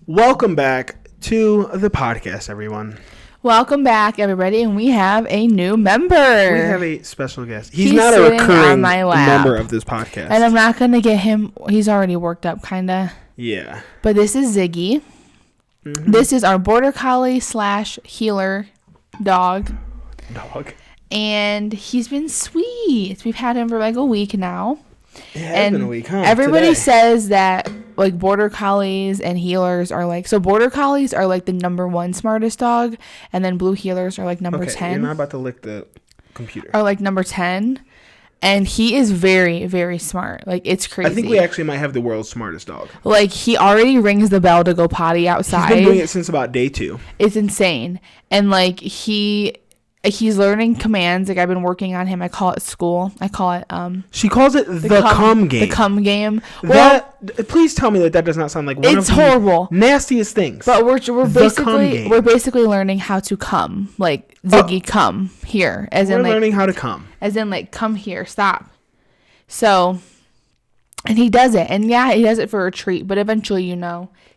Welcome back to the podcast, everyone. Welcome back, everybody, and we have a new member. We have a special guest. He's not a recurring member of this podcast. And I'm not going to get him. He's already worked up, kind of. Yeah. But this is Ziggy. Mm-hmm. This is our border collie / healer dog. And he's been sweet. We've had him for like a week now. It has been a week, huh? Everybody says that like border collies and healers are like, so border collies are like the number 1 smartest dog, and then blue healers are like number 10. You're not about to lick the computer. Are like number 10, and he is very, very smart. Like, it's crazy. I think we actually might have the world's smartest dog. Like, he already rings the bell to go potty outside. He's been doing it since about day 2. It's insane. And like he's learning commands. Like, I've been working on him. I call it school. I call it She calls it the cum game. The cum game. Well, please tell me that does not sound like one of horrible. The nastiest things. But we're basically learning how to cum. Like, Ziggy, come here. We're learning how to cum. As in, like, come here, stop. So, and he does it. And yeah, he does it for a treat, but eventually,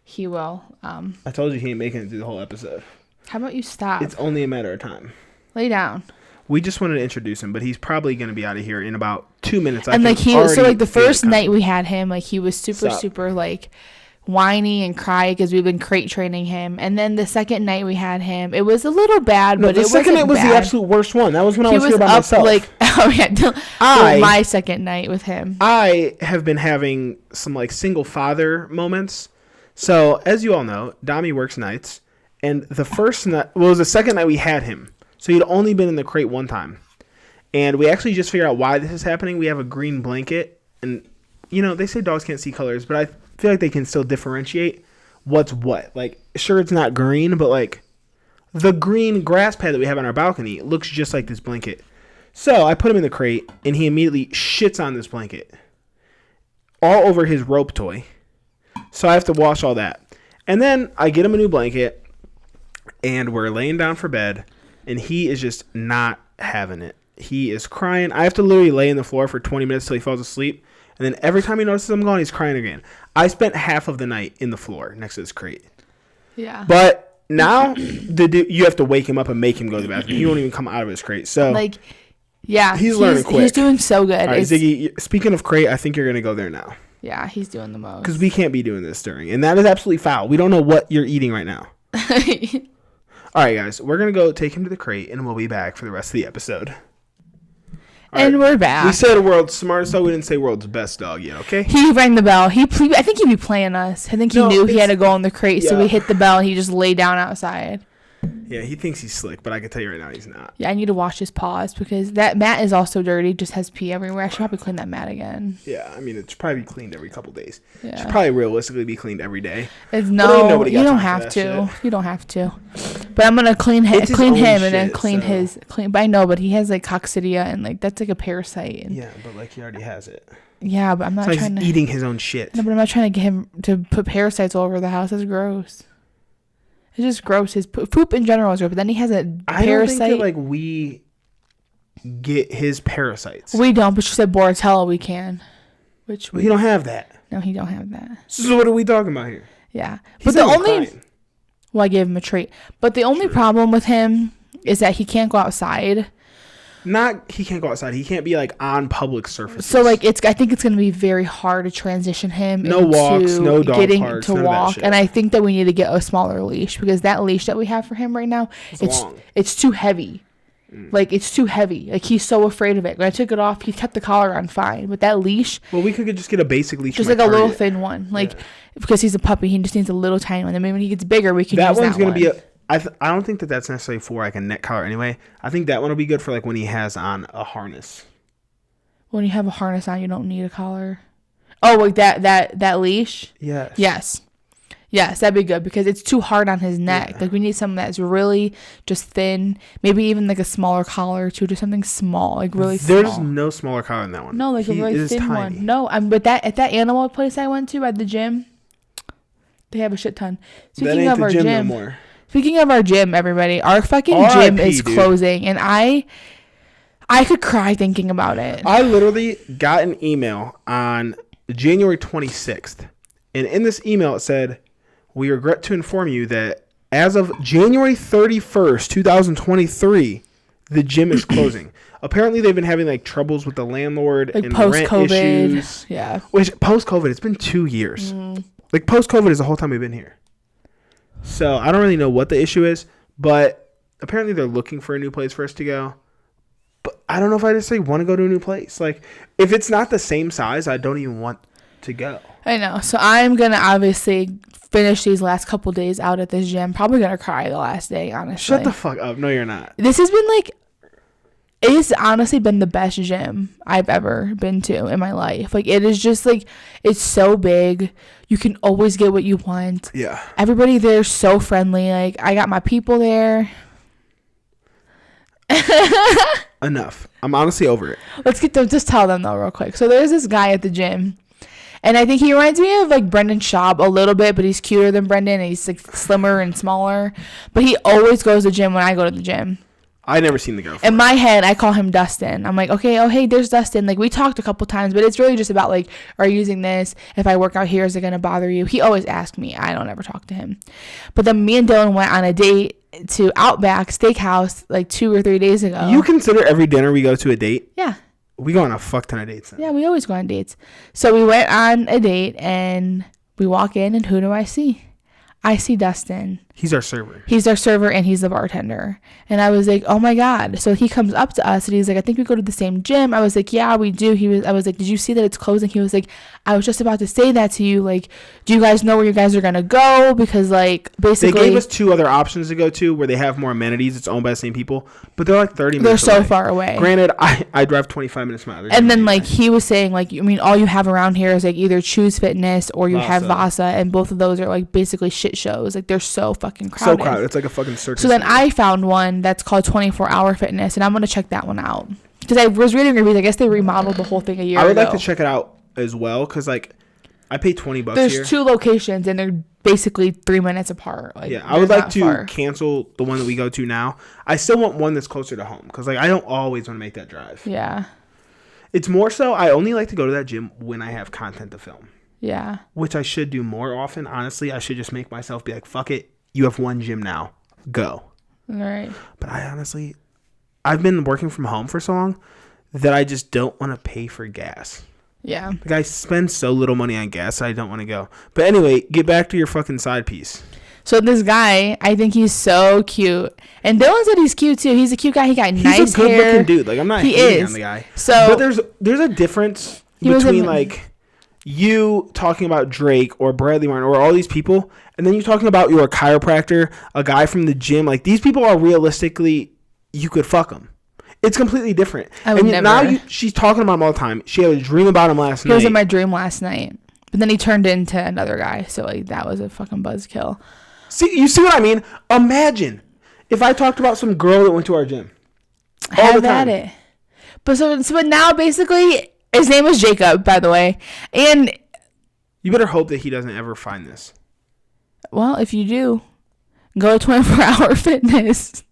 he will. I told you he ain't making it through the whole episode. How about you stop? It's only a matter of time. Lay down. We just wanted to introduce him, but he's probably going to be out of here in about 2 minutes. And like the first night we had him, like he was super like whiny and cry because we've been crate training him. And then the second night we had him, it was a little bad, but it wasn't bad. The second night was the absolute worst one. That was when I was here by myself. Like, my second night with him. I have been having some like single father moments. So as you all know, Dommy works nights, and the first night, well, it was the second night we had him. So he'd only been in the crate one time. And we actually just figured out why this is happening. We have a green blanket. And, they say dogs can't see colors, but I feel like they can still differentiate what's what. Like, sure, it's not green, but, like, the green grass pad that we have on our balcony looks just like this blanket. So I put him in the crate, and he immediately shits on this blanket. All over his rope toy. So I have to wash all that. And then I get him a new blanket, and we're laying down for bed. And he is just not having it. He is crying. I have to literally lay in the floor for 20 minutes till he falls asleep. And then every time he notices I'm gone, he's crying again. I spent half of the night in the floor next to this crate. Yeah. But now you have to wake him up and make him go to the bathroom. He won't even come out of his crate. So he's learning quick. He's doing so good. All right, Ziggy, speaking of crate, I think you're going to go there now. Yeah, he's doing the most. Because we can't be doing this during. And that is absolutely foul. We don't know what you're eating right now. All right, guys, we're going to go take him to the crate, and we'll be back for the rest of the episode. We're back. We said world's smartest dog. We didn't say world's best dog yet, okay? He rang the bell. I think he'd be playing us. I think he knew he had to go in the crate, so we hit the bell, and he just lay down outside. Yeah, he thinks he's slick, but I can tell you right now he's not. Yeah, I need to wash his paws because that mat is also dirty. Just has pee everywhere. I should probably clean that mat again. Yeah, I mean, it should probably be cleaned every couple days. Yeah. It should probably realistically be cleaned every day. You don't have to. You don't have to. But I'm gonna clean him and then clean his. But I know, but he has like coccidia and like that's like a parasite. And, yeah, but like he already has it. Yeah, but I'm not trying to. He's eating his own shit. No, but I'm not trying to get him to put parasites all over the house. That's gross. It's just gross. His poop in general is gross, but then he has a parasite. I don't think that, we get his parasites. We don't, but she said Bordetella we can. He don't have that. No, he don't have that. So what are we talking about here? Yeah. But the only... Crying. Well, I gave him a treat. But the only problem with him is that he can't go outside. He can't go outside. He can't be on public surfaces. So I think it's going to be very hard to transition him into walks, no dog getting parks, to walk. And I think that we need to get a smaller leash because that leash that we have for him right now, it's too heavy. Like it's too heavy. Like he's so afraid of it. When I took it off, he kept the collar on fine. But that leash, well, we could just get a basic leash, just like a little thin one. Because he's a puppy, he just needs a little tiny one. And maybe when he gets bigger, we can use that one. That one's going to be I don't think that's necessarily for a neck collar anyway. I think that one will be good for when he has on a harness. When you have a harness on, you don't need a collar. Oh, like that leash? Yes. Yes, that'd be good because it's too hard on his neck. Yeah. We need something that's really just thin. Maybe even a smaller collar too, just something small, really small. There's no smaller collar than that one. No, a really thin one. No, but at that animal place I went to at the gym, they have a shit ton. Speaking of our gym, no more. Speaking of our gym, everybody, our fucking gym is closing, and I could cry thinking about it. I literally got an email on January 26th, and in this email it said, we regret to inform you that as of January 31st, 2023, the gym is closing. Apparently, they've been having like troubles with the landlord like and post-COVID. rent issues. Yeah. Which post-COVID, it's been 2 years. Like post-COVID is the whole time we've been here. So I don't really know what the issue is, but apparently they're looking for a new place for us to go. But I don't know if I just want to go to a new place. Like if it's not the same size, I don't even want to go. I know. So I'm gonna obviously finish these last couple days out at this gym. Probably gonna cry the last day, honestly. Shut the fuck up. No, you're not. This has been like, it's honestly been the best gym I've ever been to in my life. Like it is just like, it's so big. You can always get what you want. Yeah. Everybody there's so friendly. Like I got my people there. Enough. I'm honestly over it. Let's get them. Just tell them though real quick. So there's this guy at the gym. And I think he reminds me of like Brendan Schaub a little bit, but he's cuter than Brendan. And he's like slimmer and smaller. But he always goes to the gym when I go to the gym. I never seen the girl. In my head, I call him Dustin. I'm like, okay, oh, hey, there's Dustin. Like, we talked a couple times, but it's really just about, like, are you using this? If I work out here, is it going to bother you? He always asks me. I don't ever talk to him. But then me and Dylan went on a date to Outback Steakhouse, like, 2 or 3 days ago. You consider every dinner we go to a date? Yeah. We go on a fuck ton of dates then. Yeah, we always go on dates. So we went on a date, and we walk in, and who do I see? I see Dustin. He's our server. He's our server and he's the bartender. And I was like, oh my God. So he comes up to us and he's like, I think we go to the same gym. I was like, yeah, we do. I was like, did you see that it's closing? He was like, I was just about to say that to you. Like, do you guys know where you guys are going to go? Because like, basically. They gave us 2 other options to go to where they have more amenities. It's owned by the same people. But they're like 30 minutes They're so far away. Granted, I drive 25 minutes from out. And then like he was saying like, I mean, all you have around here is like either Choose Fitness or you have Vasa. And both of those are like basically shit shows. Like they're so fucking crowded. So crowded. It's like a fucking circus. So then I found one that's called 24-Hour Fitness, and I'm going to check that one out. Because I was reading reviews. I guess they remodeled the whole thing a year ago. I would like to check it out as well, because like I pay $20 here. There's 2 locations, and they're basically 3 minutes apart. Like, yeah, I would like to cancel the one that we go to now. I still want one that's closer to home, because like I don't always want to make that drive. Yeah. It's more so I only like to go to that gym when I have content to film. Yeah. Which I should do more often. Honestly, I should just make myself be like, fuck it. You have one gym now. Go. All right. But I've been working from home for so long that I just don't want to pay for gas. Yeah. Like I spend so little money on gas, I don't want to go. But anyway, get back to your fucking side piece. So this guy, I think he's so cute. And Dylan said he's cute too. He's a cute guy. He got nice hair. He's a good looking dude. Like I'm not hating on the guy. So, but there's a difference between like you talking about Drake or Bradley Martin or all these people, and then you talking about you're a chiropractor, a guy from the gym. Like these people are realistically, you could fuck them. It's completely different. I would never. Now she's talking about him all the time. She had a dream about him last night. He was in my dream last night, but then he turned into another guy. So like that was a fucking buzzkill. You see what I mean? Imagine if I talked about some girl that went to our gym. Have at it. But now basically. His name was Jacob, by the way. And you better hope that he doesn't ever find this. Well, if you do, go to 24-Hour Fitness.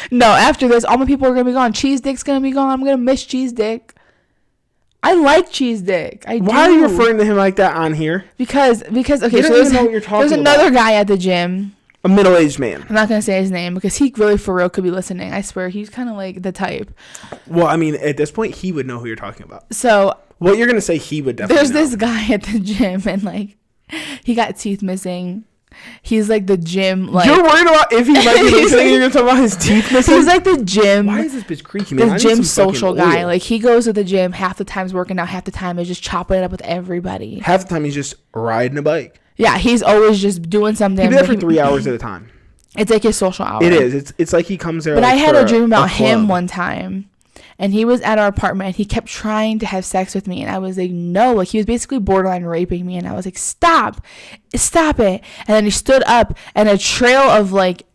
No, after this, all my people are going to be gone. Cheese Dick's going to be gone. I'm going to miss Cheese Dick. I like Cheese Dick. Why are you referring to him like that on here? Because okay, so there's another guy at the gym. A middle-aged man. I'm not going to say his name because he really for real could be listening. I swear, he's kind of like the type. Well, I mean, at this point, he would know who you're talking about. So what you're going to say, he would definitely There's know. This guy at the gym, and like, he got teeth missing. He's like the gym, like... You're worried about if he might be listening, you're going to talk about his teeth missing? He's like the gym... Why is this bitch creaky, man? The gym social guy. Like, he goes to the gym, half the time's working out, half the time is just chopping it up with everybody. Half the time, he's just riding a bike. Yeah, he's always just doing something. He's there for 3 hours at a time. It's like his social hour. It is. It's like he comes there. But like I had a dream about him one time, and he was at our apartment. And he kept trying to have sex with me, and I was like, no. Like he was basically borderline raping me, and I was like, stop it. And then he stood up, and a trail of like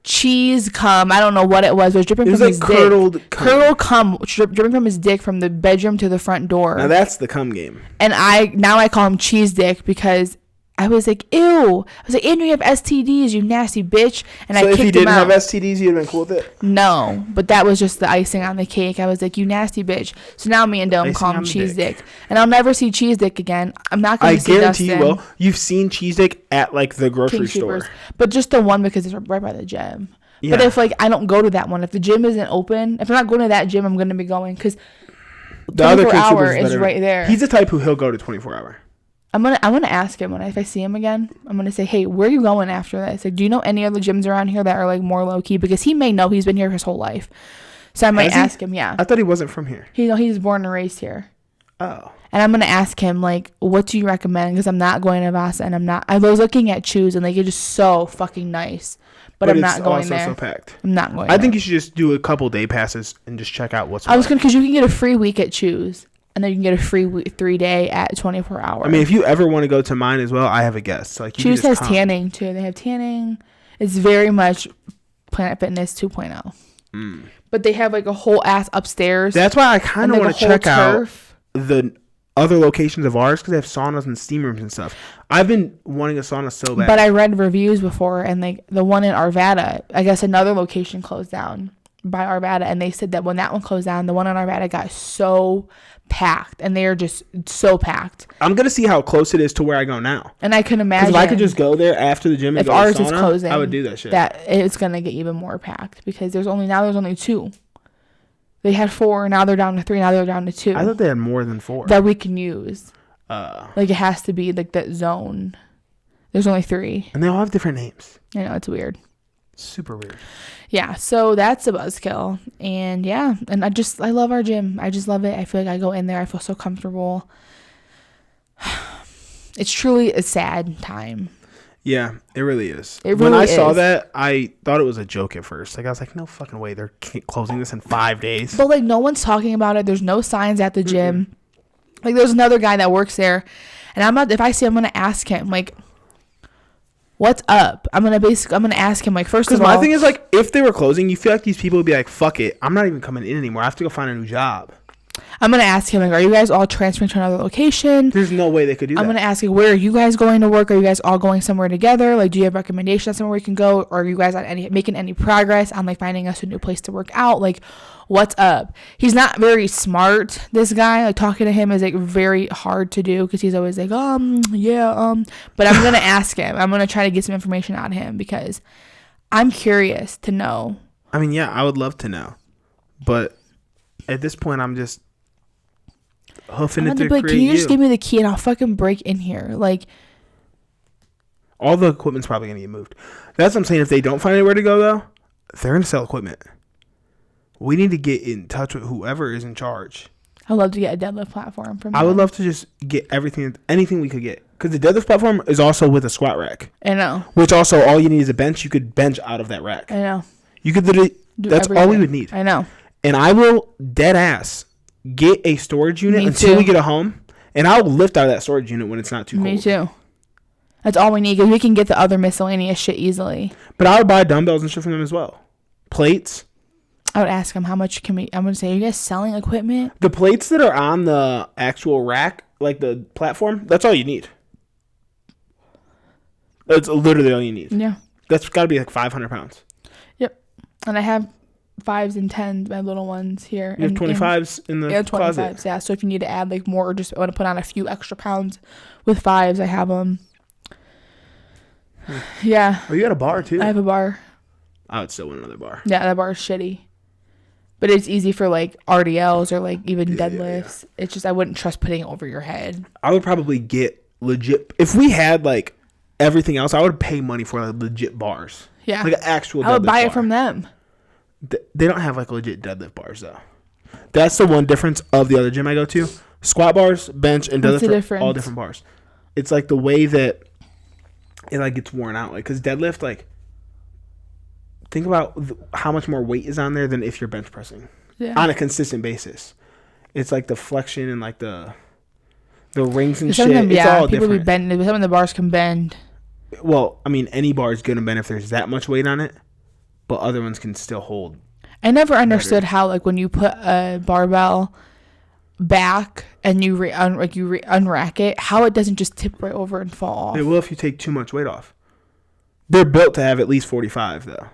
cheese cum. I don't know what it was. It was dripping from his dick. Curdled cum dripping from his dick from the bedroom to the front door. Now that's the cum game. And I call him Cheese Dick because I was like, ew. I was like, and you have STDs, you nasty bitch. And so I kicked him out. if he didn't have STDs, you'd have been cool with it? No, but that was just the icing on the cake. I was like, you nasty bitch. So now me and Dom call him Cheese Dick. And I'll never see Cheese Dick again. I'm not going to see Dustin. I guarantee you will. You've seen Cheese Dick at, like, the grocery store. But just the one because it's right by the gym. Yeah. But if, like, I don't go to that one, if the gym isn't open, if I'm not going to that gym, I'm going to be going because the other 24-hour is right there. He's the type who he'll go to 24-hour. I'm gonna ask him if I see him again. I'm gonna say, hey, where are you going after this? Like, do you know any other gyms around here that are like more low key? Because he may know, he's been here his whole life. So I might ask him. Yeah. I thought he wasn't from here. He's born and raised here. Oh. And I'm gonna ask him like, what do you recommend? Because I'm not going to Vasa, and I was looking at Choose, and like it's just so fucking nice. But I'm not going there. It's also so packed. I'm not going. I think you should just do a couple day passes and just check out what's. Because you can get a free week at Choose. And then you can get a free 3-day at 24-hour. I mean, if you ever want to go to mine as well, I have a guest. So, like, Choose has tanning, too. They have tanning. It's very much Planet Fitness 2.0. But they have, like, a whole ass upstairs. That's why I kind of want to check out the other locations of ours because they have saunas and steam rooms and stuff. I've been wanting a sauna so bad. But I read reviews before, and, like, the one in Arvada, I guess another location closed down by Arvada, and they said that when that one closed down, the one in Arvada got so packed, and they're just so packed. I'm gonna see how close it is to where I go now, and I can imagine if I could just go there after the gym and if go ours to sauna, is closing, I would do that shit. That it's gonna get even more packed because there's only 2. They had 4, now they're down to 3, now they're down to 2. I thought they had more than 4 that we can use. Like it has to be like that zone. There's only 3, and they all have different names. I know, it's weird. Super weird. Yeah, so that's a buzzkill. And yeah, and I love our gym. I just love it. I feel like I go in there, I feel so comfortable. It's truly a sad time. Yeah, it really is. When I saw that, I thought it was a joke at first. Like, I was like, no fucking way. They're closing this in 5 days. But, like, no one's talking about it. There's no signs at the gym. Mm-hmm. Like, there's another guy that works there. And if I see him, I'm going to ask him, like, what's up? I'm going to ask him, like, first of all. Because my thing is, like, if they were closing, you feel like these people would be like, fuck it. I'm not even coming in anymore. I have to go find a new job. I'm going to ask him, like, are you guys all transferring to another location? There's no way they could do that. I'm going to ask you, where are you guys going to work? Are you guys all going somewhere together? Like, do you have recommendations somewhere we can go? Or are you guys making any progress on, like, finding us a new place to work out? Like, what's up? He's not very smart, this guy. Like, talking to him is, like, very hard to do because he's always like, yeah. But I'm going to ask him. I'm going to try to get some information out of him because I'm curious to know. I mean, yeah, I would love to know. But at this point, I'm just hoofing it to create can you just give me the key and I'll fucking break in here? Like, all the equipment's probably gonna get moved. That's what I'm saying. If they don't find anywhere to go, though, they're gonna sell equipment. We need to get in touch with whoever is in charge. I'd love to get a deadlift platform from I would love to just get anything we could get. Because the deadlift platform is also with a squat rack. I know. Which also, all you need is a bench. You could bench out of that rack. I know. You could literally, that's everything. All we would need. I know. And I will dead ass get a storage unit until we get a home, and I'll lift out of that storage unit when it's not too cold. Me too. That's all we need because we can get the other miscellaneous shit easily. But I would buy dumbbells and shit from them as well. Plates. I would ask them how much I'm going to say, are you guys selling equipment? The plates that are on the actual rack, like the platform, that's all you need. That's literally all you need. Yeah. That's got to be like 500 pounds. Yep. And I have 5s and 10s, my little ones here. You have 25s in the closet? 25s, yeah. So if you need to add like more or just want to put on a few extra pounds with 5s, I have them. Yeah. Oh, you got a bar too? I have a bar. I would still want another bar. Yeah, that bar is shitty. But it's easy for like RDLs or like even deadlifts. Yeah. It's just I wouldn't trust putting it over your head. I would probably get legit. If we had like everything else, I would pay money for like legit bars. Yeah. Like an actual deadlift I would buy bar. it from them. They don't have like legit deadlift bars though. That's the one difference of the other gym I go to. Squat bars, bench, and deadlift are all different bars. It's like the way that it like gets worn out. Like, cause deadlift, like, think about how much more weight is on there than if you're bench pressing on a consistent basis. It's like the flexion and like the rings and shit. It's all people different. Bend. Some of the bars can bend. Well, I mean, any bar is gonna bend if there's that much weight on it. But other ones can still hold. I never understood how, like, when you put a barbell back and you unrack it, how it doesn't just tip right over and fall off. It will if you take too much weight off. They're built to have at least 45 though,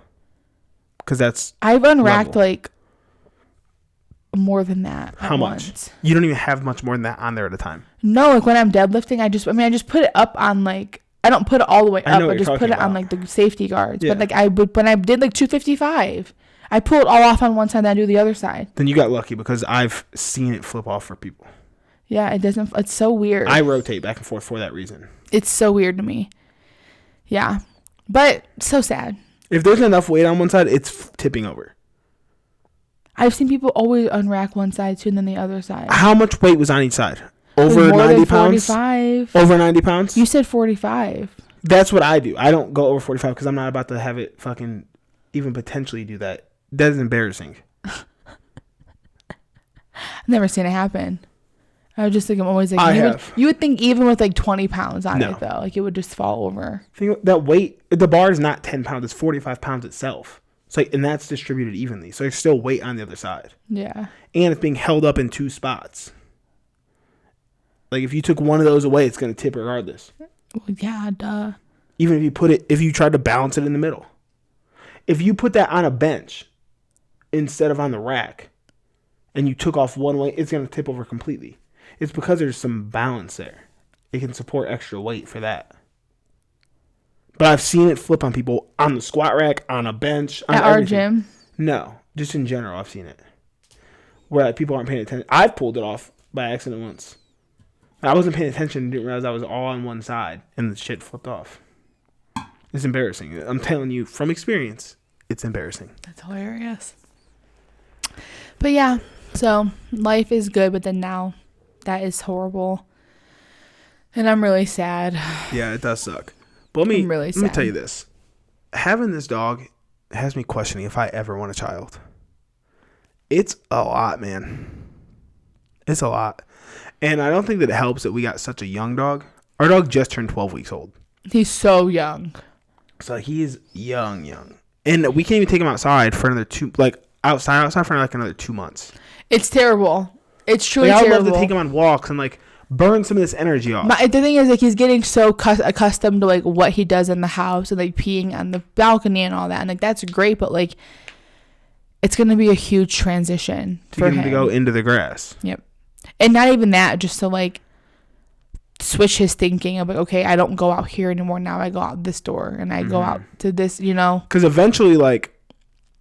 because that's I've unracked level. like more than that. How much? Once. You don't even have much more than that on there at a time. No, like when I'm deadlifting, I just put it up on like, I don't put it all the way up. I just put it on like the safety guards. Yeah. But like when I did like 255, I pull it all off on one side and I do the other side. Then you got lucky because I've seen it flip off for people. Yeah, it's so weird. I rotate back and forth for that reason. It's so weird to me. Yeah. But so sad. If there's enough weight on one side, it's tipping over. I've seen people always unrack one side too and then the other side. How much weight was on each side? Over 90 pounds? 45. Over 90 pounds? You said 45. That's what I do. I don't go over 45 because I'm not about to have it fucking even potentially do that. That is embarrassing. I've never seen it happen. I was just like, I'm always like, you would think even with like 20 pounds on it though, like it would just fall over. Think that weight, the bar is not 10 pounds, it's 45 pounds itself. So like, and that's distributed evenly. So there's still weight on the other side. Yeah. And it's being held up in two spots. Like if you took one of those away, it's going to tip regardless. Well, yeah, duh. Even if you tried to balance it in the middle. If you put that on a bench instead of on the rack and you took off one weight, it's going to tip over completely. It's because there's some balance there. It can support extra weight for that. But I've seen it flip on people on the squat rack, on a bench. At our gym? No, just in general, I've seen it. Where like, people aren't paying attention. I've pulled it off by accident once. I wasn't paying attention and didn't realize I was all on one side and the shit flipped off. It's embarrassing. I'm telling you from experience, it's embarrassing. That's hilarious. But yeah, so life is good, but then now that is horrible. And I'm really sad. Yeah, it does suck. But let me tell you this. Having this dog has me questioning if I ever want a child. It's a lot, man. It's a lot. And I don't think that it helps that we got such a young dog. Our dog just turned 12 weeks old. He's so young. So he's young. And we can't even take him outside for another outside for another 2 months. It's terrible. It's truly terrible. I would love to take him on walks and like burn some of this energy off. The thing is, like, he's getting so accustomed to like what he does in the house and like peeing on the balcony and all that, and like that's great, but like it's gonna be a huge transition for him to go into the grass. Yep. And not even that, just to like switch his thinking of like, okay, I don't go out here anymore. Now I go out this door and I go out to this, you know. Because eventually, like,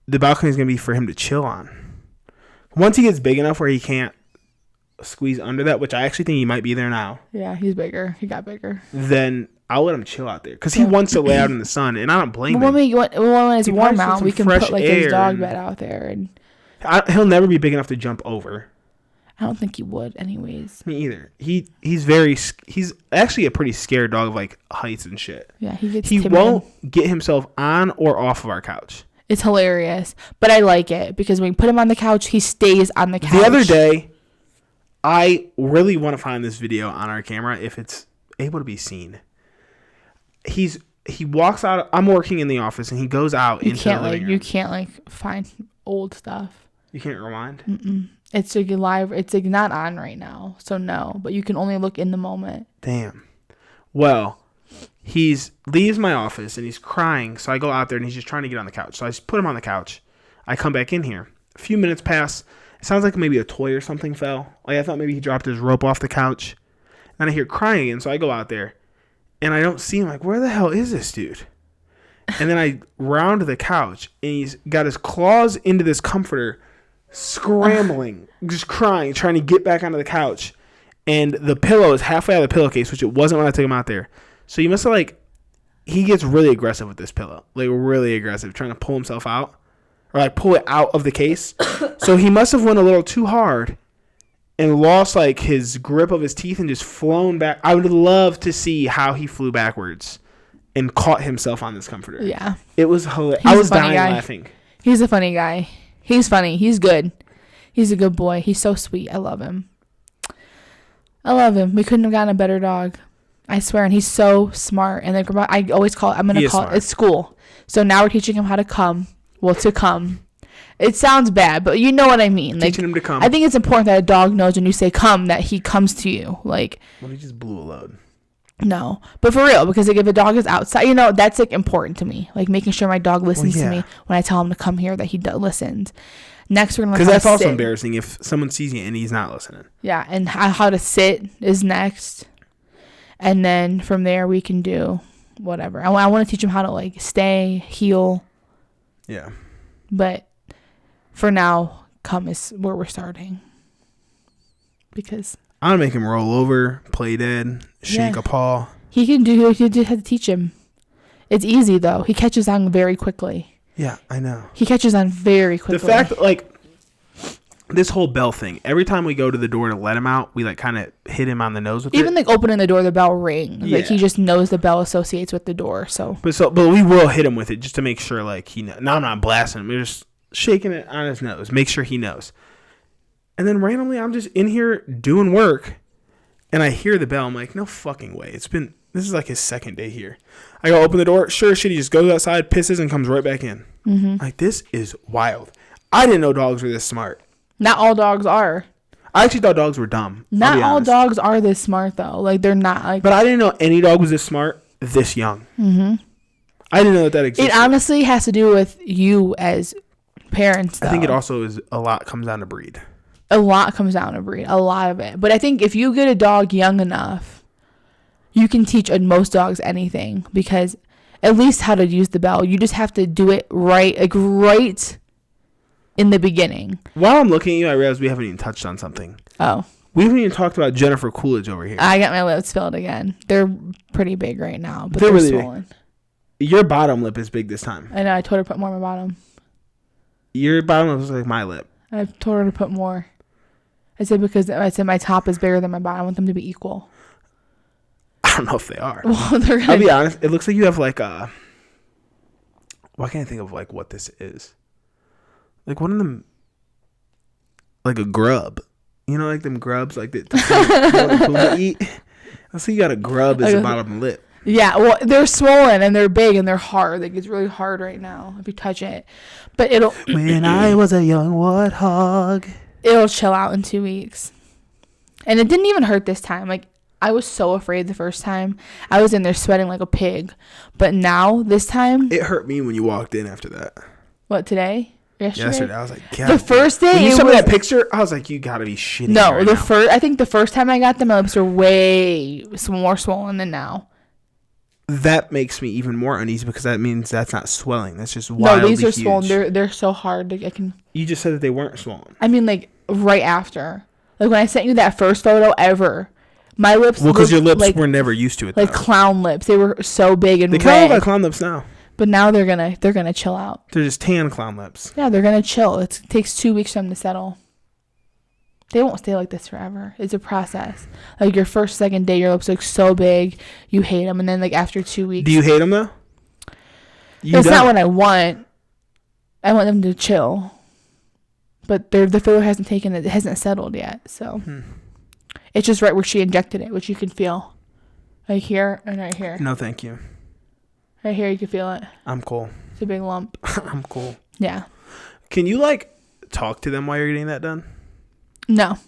the balcony is gonna be for him to chill on. Once he gets big enough where he can't squeeze under that, which I actually think he might be there now. Yeah, he's bigger. He got bigger. Then I'll let him chill out there because he wants to lay out in the sun, and I don't blame him. When it's warm out, we can put like his dog bed out there, and he'll never be big enough to jump over. I don't think he would, anyways. Me either. He's actually a pretty scared dog of like heights and shit. Yeah, he timid. Won't get himself on or off of our couch. It's hilarious, but I like it because when we put him on the couch, he stays on the couch. The other day, I really want to find this video on our camera if it's able to be seen. He walks out. I'm working in the office, and he goes out into the living room. You can't like find old stuff. You can't rewind. Mm-mm. It's like live. It's like not on right now, so no. But you can only look in the moment. Damn. Well, leaves my office and he's crying. So I go out there and he's just trying to get on the couch. So I just put him on the couch. I come back in here. A few minutes pass. It sounds like maybe a toy or something fell. Like I thought maybe he dropped his rope off the couch. And I hear crying again. So I go out there and I don't see him. Like, where the hell is this dude? And then I round the couch and he's got his claws into this comforter, scrambling, just crying, trying to get back onto the couch. And the pillow is halfway out of the pillowcase, which it wasn't when I took him out there. So you must have he gets really aggressive with this pillow. Like really aggressive, trying to pull himself out. Or like pull it out of the case. So he must have went a little too hard and lost like his grip of his teeth and just flown back. I would love to see how he flew backwards and caught himself on this comforter. Yeah. It was hilarious. I was dying laughing. He's a funny guy. He's funny. He's good. He's a good boy. He's so sweet. I love him. We couldn't have gotten a better dog. I swear. And he's so smart. And I always call it, it's school. So now we're teaching him how to come. Well, to come. It sounds bad, but you know what I mean. Teaching him to come. I think it's important that a dog knows when you say come that he comes to you. Like, well, he just blew a load. No, but for real, because like if a dog is outside, that's like important to me. Like making sure my dog listens to me when I tell him to come here, that he listens. Next, we're gonna because that's also embarrassing if someone sees you and he's not listening. Yeah, and how to sit is next, and then from there we can do whatever. I want to teach him how to like stay, heel. Yeah. But for now, come is where we're starting. Because I'm gonna make him roll over, play dead, shake a paw. He can do. You just have to teach him. It's easy though. He catches on very quickly. Yeah, I know. He catches on very quickly. The fact that, like, this whole bell thing, every time we go to the door to let him out, we, like, kind of hit him on the nose with it. Even, like, opening the door, the bell rings. Yeah. Like, he just knows the bell associates with the door, so. But we will hit him with it just to make sure, like, he knows. Now I'm not blasting him. We're just shaking it on his nose. Make sure he knows. And then randomly, I'm just in here doing work, and I hear the bell. I'm like, no fucking way. This is, like, his second day here. I go open the door. Sure as shit, he just goes outside, pisses, and comes right back in. Mm-hmm. Like, this is wild. I didn't know dogs were this smart. Not all dogs are. I actually thought dogs were dumb. Not all dogs are this smart, though. Like, they're not. Like. But I didn't know any dog was this smart this young. Mm-hmm. I didn't know that existed. It honestly has to do with you as parents, though. I think it also is a lot comes down to breed. A lot comes down to breed. A lot of it. But I think if you get a dog young enough, you can teach most dogs anything, because at least how to use the bell. You just have to do it right, like right in the beginning. While I'm looking at you, I realize we haven't even touched on something. Oh. We haven't even talked about Jennifer Coolidge over here. I got my lips filled again. They're pretty big right now, but they're really swollen. Big. Your bottom lip is big this time. I know. I told her to put more on my bottom. Your bottom lip is like my lip. I told her to put more. I said my top is bigger than my bottom. I want them to be equal. I don't know if they are. Well, they're gonna. I'll be honest. It looks like you have like a. Why can't I think of like what this is? Like one of them. Like a grub, like them grubs, like that Puma eat. I see you got a grub as a bottom lip. Yeah, well, they're swollen and they're big and they're hard. Like it's really hard right now if you touch it, but it'll. When I was a young warthog. It'll chill out in 2 weeks, and it didn't even hurt this time. Like I was so afraid the first time. I was in there sweating like a pig, but now this time it hurt me when you walked in after that. What, today? Yesterday I was like, God. The first day when you saw me that picture, I was like, you gotta be shitting. No, right I think the first time I got them, my lips were way more swollen than now. That makes me even more uneasy because that means that's not swelling. That's just wildly No, these are huge. swollen. They're so hard. Like I can. You just said that they weren't swollen. I mean, like right after, like when I sent you that first photo ever, my lips. Well, because your lips were never used to it. Like though. Clown lips. They were so big and they kind of look like clown lips now. But now they're gonna chill out. They're just tan clown lips. Yeah, they're gonna chill. It takes 2 weeks for them to settle. They won't stay like this forever. It's a process. Like your first, second day, your lips look so big, you hate them, and then like after 2 weeks. Do you hate them though? It's not what I want. I want them to chill. But the filler hasn't taken it. It hasn't settled yet. So it's just right where she injected it, which you can feel. Right here and right here. No, thank you. Right here, you can feel it. I'm cool. It's a big lump. I'm cool. Yeah. Can you like talk to them while you're getting that done? No.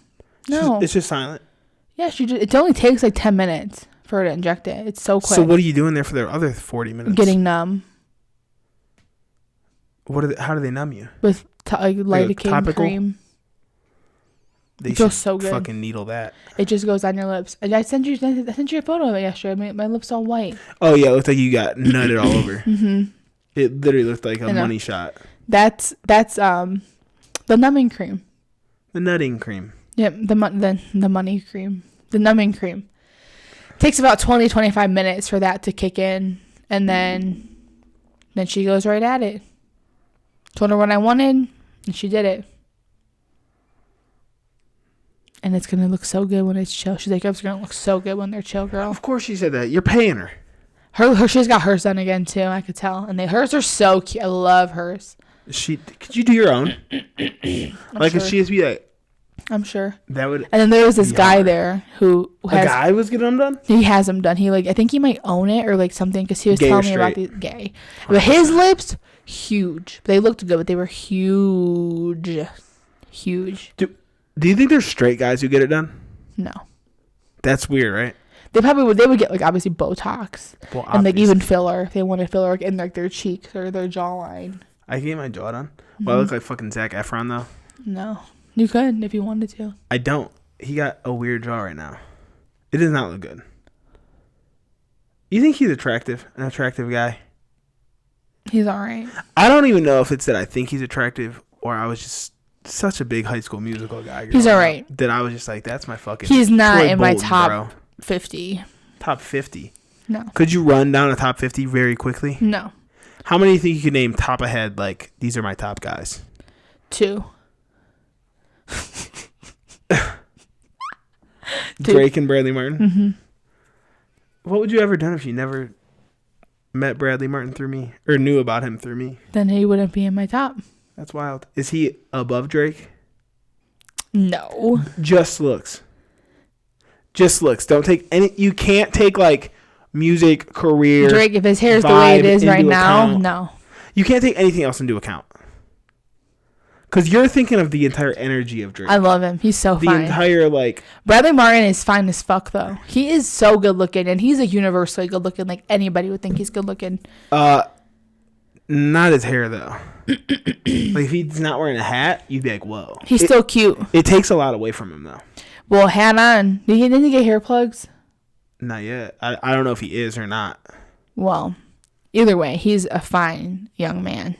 It's just silent. Yeah, it only takes like 10 minutes for her to inject it. It's so quick. So what are you doing there for the other 40 minutes? Getting numb. How do they numb you? With lidocaine cream. They feels so good. Fucking needle that. It just goes on your lips. I sent you a photo of it yesterday. My lips all white. Oh yeah, it looked like you got nutted all over. Mm-hmm. It literally looked like a money shot. That's the numbing cream. The nutting cream. Yep, the money cream. The numbing cream. Takes about 20-25 minutes for that to kick in, and then she goes right at it. Told her what I wanted, and she did it. And it's going to look so good when it's chill. She's like, it's going to look so good when they're chill, girl. Of course she said that. You're paying her. She's got hers done again, too. I could tell. And hers are so cute. I love hers. Could you do your own? Like, sure. If she has to be like... I'm sure. That would... And then there was this guy there who has... A guy was getting them done? He has them done. I think he might own it or, like, something, because he was telling me about the gay. But his lips... huge. They looked good, but they were huge. Huge. Do you think there's straight guys who get it done? No. That's weird, right? They would get like obviously Botox and like even filler if they wanted filler like in like their cheeks or their jawline. I can get my jaw done. Well, I look like fucking Zac Efron though. No, you could if you wanted to. I don't. He got a weird jaw right now. It does not look good. You think he's attractive? An attractive guy? He's all right. I don't even know if it's that I think he's attractive or I was just such a big High School Musical guy. He's all right. That I was just like, that's my fucking. He's not Troy in Bolton, my top bro. 50. Top 50? No. Could you run down a top 50 very quickly? No. How many do you think you could name top ahead? Like, these are my top guys. 2. Drake and Bradley Martin? Mm-hmm. What would you ever done if you never met Bradley Martin through me? Or knew about him through me? Then he wouldn't be in my top. That's wild. Is he above Drake? No. Just looks. Just looks. Don't take any. You can't take like music, career. Drake, if his hair's the way it is right now, account. no. You can't take anything else into account. Because you're thinking of the entire energy of Drake. I love him. He's so fine. The entire like. Bradley Martin is fine as fuck though. He is so good looking, and he's a universally good looking. Like anybody would think he's good looking. Not his hair though. Like if he's not wearing a hat, you'd be like, whoa. He's still cute. It takes a lot away from him though. Well, hat on. Didn't he get hair plugs? Not yet. I don't know if he is or not. Well, either way, he's a fine young man.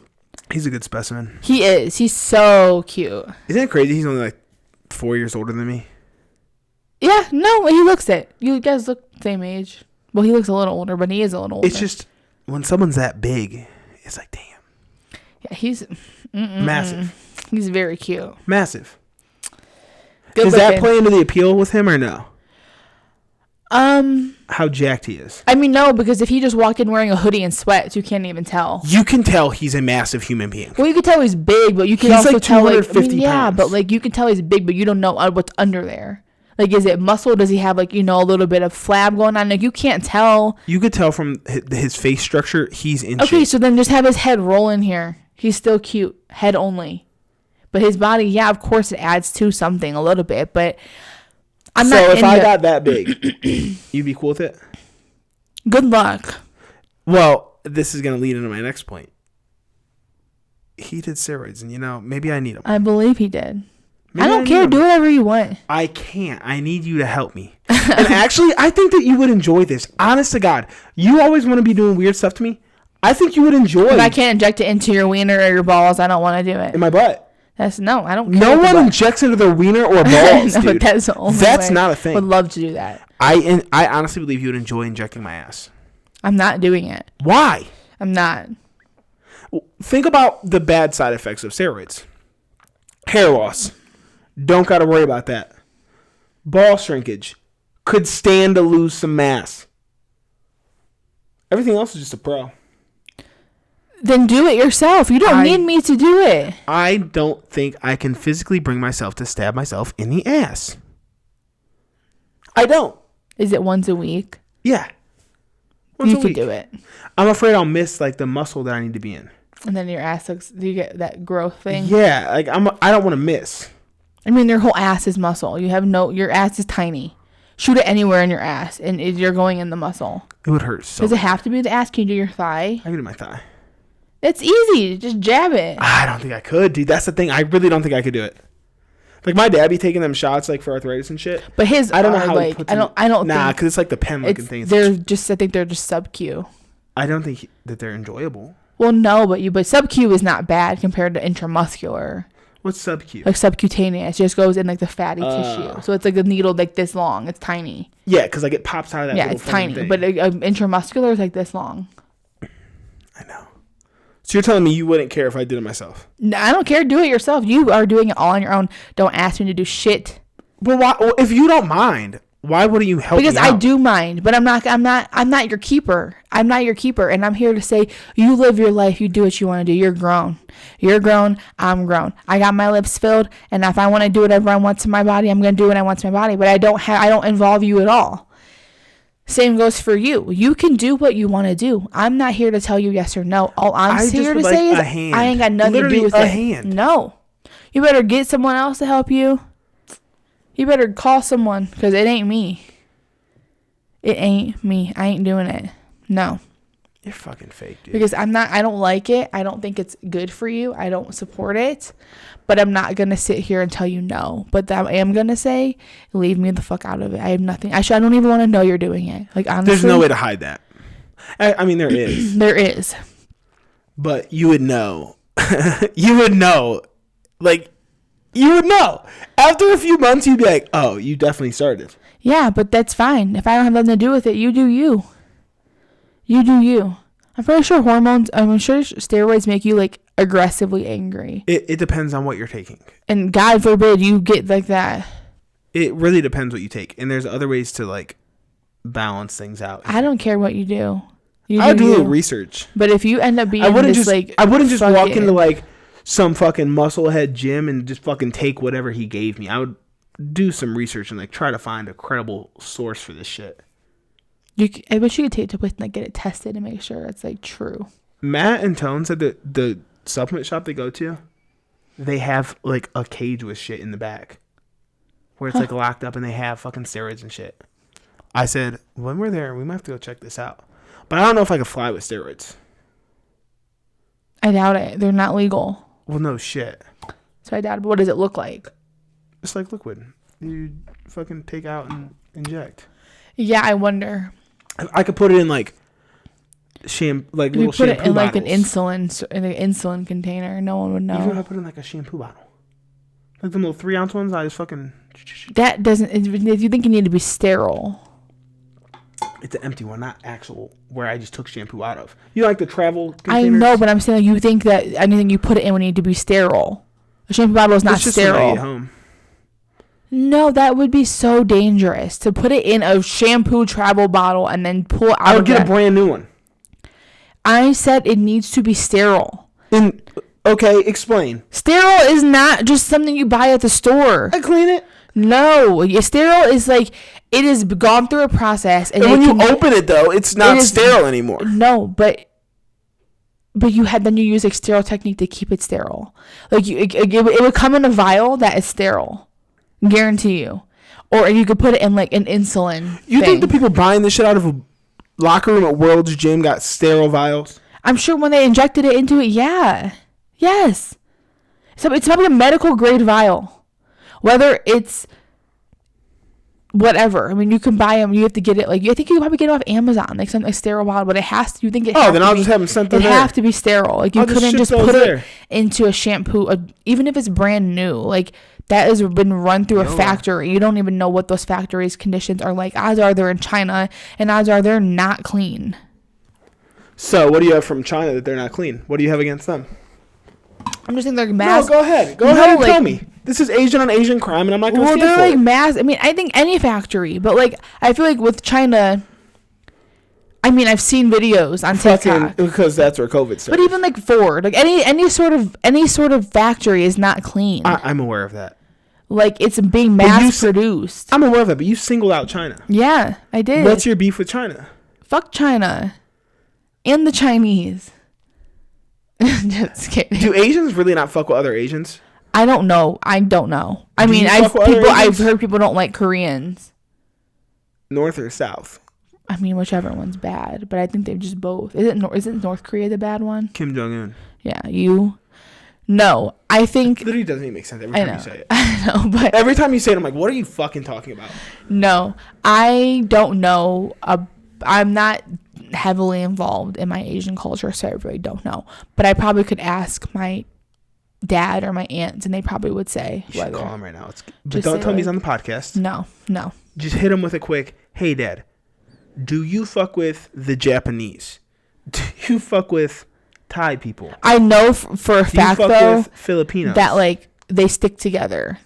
He's a good specimen. He is. He's so cute. Isn't it crazy? He's only like 4 years older than me. Yeah, no, he looks it. You guys look same age. Well, he looks a little older, but he is a little older. It's just when someone's that big, it's like, damn. Yeah, he's massive. He's very cute. Massive. Good Does looking. that play into the appeal with him or no? How jacked he is. I mean, no, because if he just walked in wearing a hoodie and sweats, you can't even tell. You can tell he's a massive human being. Well, you can tell he's big, but you can He's also like tell, like, 250 yeah, pounds. but like you can tell he's big, but you don't know what's under there. Like, is it muscle? Does he have like a little bit of flab going on? Like, you can't tell. You could tell from his face structure, he's in Okay, shape. so then just have his head roll in here. He's still cute, head only, but his body, yeah, of course, it adds to something a little bit, but. So if I got that big, you'd be cool with it? Good luck. Well, this is going to lead into my next point. He did steroids, and maybe I need them. I believe he did. Maybe I don't care. Do whatever you want. I can't. I need you to help me. And actually, I think that you would enjoy this. Honest to God. You always want to be doing weird stuff to me. I think you would enjoy it. If I can't inject it into your wiener or your balls, I don't want to do it. In my butt. I don't care. No one injects into their wiener or balls, No, dude. that's the only That's way. not a thing. Would love to do that. I honestly believe you would enjoy injecting my ass. I'm not doing it. Why? I'm not. Think about the bad side effects of steroids. Hair loss. Don't got to worry about that. Ball shrinkage. Could stand to lose some mass. Everything else is just a pro. Then do it yourself. You don't need me to do it. I don't think I can physically bring myself to stab myself in the ass. I don't. Is it once a week? Yeah. Once You a could week. do it. I'm afraid I'll miss the muscle that I need to be in. And then your ass looks. Do you get that growth thing? Yeah, I don't want to miss. I mean, your whole ass is muscle. Your ass is tiny. Shoot it anywhere in your ass, and you're going in the muscle. It would hurt so. Does it have to be the ass? Can you do your thigh? I can do my thigh. It's easy. Just jab it. I don't think I could, dude. That's the thing. I really don't think I could do it. Like my dad be taking them shots for arthritis and shit. But his, I don't know how he puts I don't nah, think because it's like the pen looking thing. I think they're just sub-Q. I don't think that they're enjoyable. Well, no, but sub-Q is not bad compared to intramuscular. What's sub-Q? Like subcutaneous, it just goes in like the fatty tissue. So it's like a needle like this long. It's tiny. Yeah, because like it pops out of that. Yeah, little it's tiny. thing. But intramuscular is like this long. I know. So you're telling me you wouldn't care if I did it myself? No, I don't care. Do it yourself. You are doing it all on your own. Don't ask me to do shit. Well, why, if you don't mind, why wouldn't you help me out? Because I do mind, but I'm not your keeper. I'm not your keeper, and I'm here to say you live your life. You do what you want to do. You're grown. You're grown. I'm grown. I got my lips filled, and if I want to do whatever I want to my body, I'm gonna do what I want to my body. But I don't involve you at all. Same goes for you. You can do what you want to do. I'm not here to tell you yes or no. All I'm here to say is I ain't got nothing to do with it. No. You better get someone else to help you. You better call someone because it ain't me. It ain't me. I ain't doing it. No. You're fucking fake, dude. Because I don't like it. I don't think it's good for you. I don't support it. But I'm not going to sit here and tell you no. But I am going to say, leave me the fuck out of it. I have nothing. I don't even want to know you're doing it. Like, honestly. There's no way to hide that. I mean, there is. There is. But you would know. You would know. Like, you would know. After a few months, you'd be like, oh, you definitely started. Yeah, but that's fine. If I don't have nothing to do with it, you do you. You do you. I'm pretty sure steroids make you, like, aggressively angry. It depends on what you're taking. And God forbid you get like that. It really depends what you take. And there's other ways to, like, balance things out. I don't care what you do. I'll do a little research. But if you end up being I wouldn't just walk into, like, some fucking musclehead gym and just fucking take whatever he gave me. I would do some research and, like, try to find a credible source for this shit. I wish you could take it to like get it tested and make sure it's, like, true. Matt and Tone said that the supplement shop they go to, they have, like, a cage with shit in the back where it's like locked up and they have fucking steroids and shit. I said, when we're there, we might have to go check this out. But I don't know if I could fly with steroids. I doubt it. They're not legal. Well, no shit. So I doubt it. But what does it look like? It's like liquid. You fucking take out and inject. Yeah, I wonder. I could put it in, like, little shampoo bottles. You put it in, like, an insulin container. No one would know. Even if I put it in, like, a shampoo bottle. Like the little 3-ounce ones, I just fucking... That doesn't... If you think you need to be sterile... It's an empty one, not actual where I just took shampoo out of. You like the travel containers? I know, but I'm saying you think that anything you put it in would need to be sterile. A shampoo bottle is not sterile. Just when I eat home. No, that would be so dangerous to put it in a shampoo travel bottle and then pull out. I would get a brand new one. I said it needs to be sterile. Okay, explain. Sterile is not just something you buy at the store. I clean it. No, sterile is like it has gone through a process, and when you open it though, it's not sterile anymore. No, but you use a sterile technique to keep it sterile. Like it would come in a vial that is sterile. Guarantee you. Or you could put it in like an insulin. You think the people buying this shit out of a locker room at World's Gym got sterile vials? I'm sure when they injected it into it, yeah. Yes. So it's probably a medical grade vial. Whether it's whatever. I mean, you can buy them. You have to get it. Like, I think you can probably get it off Amazon. Like some sterile bottle. But it has to. You think it? Oh, then I'll just have them sent there. It have to be sterile. Like you couldn't just put it into a shampoo, even if it's brand new. Like that has been run through a factory. You don't even know what those factories' conditions are like. Odds are they're in China, and odds are they're not clean. So, what do you have from China that they're not clean? What do you have against them? I'm just saying they're mass. No, go ahead. Go ahead and tell me. This is Asian on Asian crime, and I'm not going to stand for it. They're like mass. I mean, I think any factory, but like I feel like with China. I mean, I've seen videos on TikTok because that's where COVID started. But even like Ford, like any sort of factory is not clean. I'm aware of that. Like it's being mass produced. I'm aware of that, but you singled out China. Yeah, I did. What's your beef with China? Fuck China, and the Chinese. Just kidding. Do Asians really not fuck with other Asians? I don't know. I mean, I've heard people don't like Koreans. North or South? I mean, whichever one's bad, but I think they're just both. Isn't North Korea the bad one? Kim Jong-un. Yeah, No, I think... It literally doesn't even make sense every time you say it. I know, but... Every time you say it, I'm like, what are you fucking talking about? No, I don't know. I'm not heavily involved in my Asian culture, so I really don't know. But I probably could ask my dad or my aunts, and they probably would say... You should call him right now. But don't tell me he's on the podcast. No. Just hit him with a quick, hey, Dad, do you fuck with the Japanese? Do you fuck with... Thai people? I know for a fact though with Filipinos that like they stick together,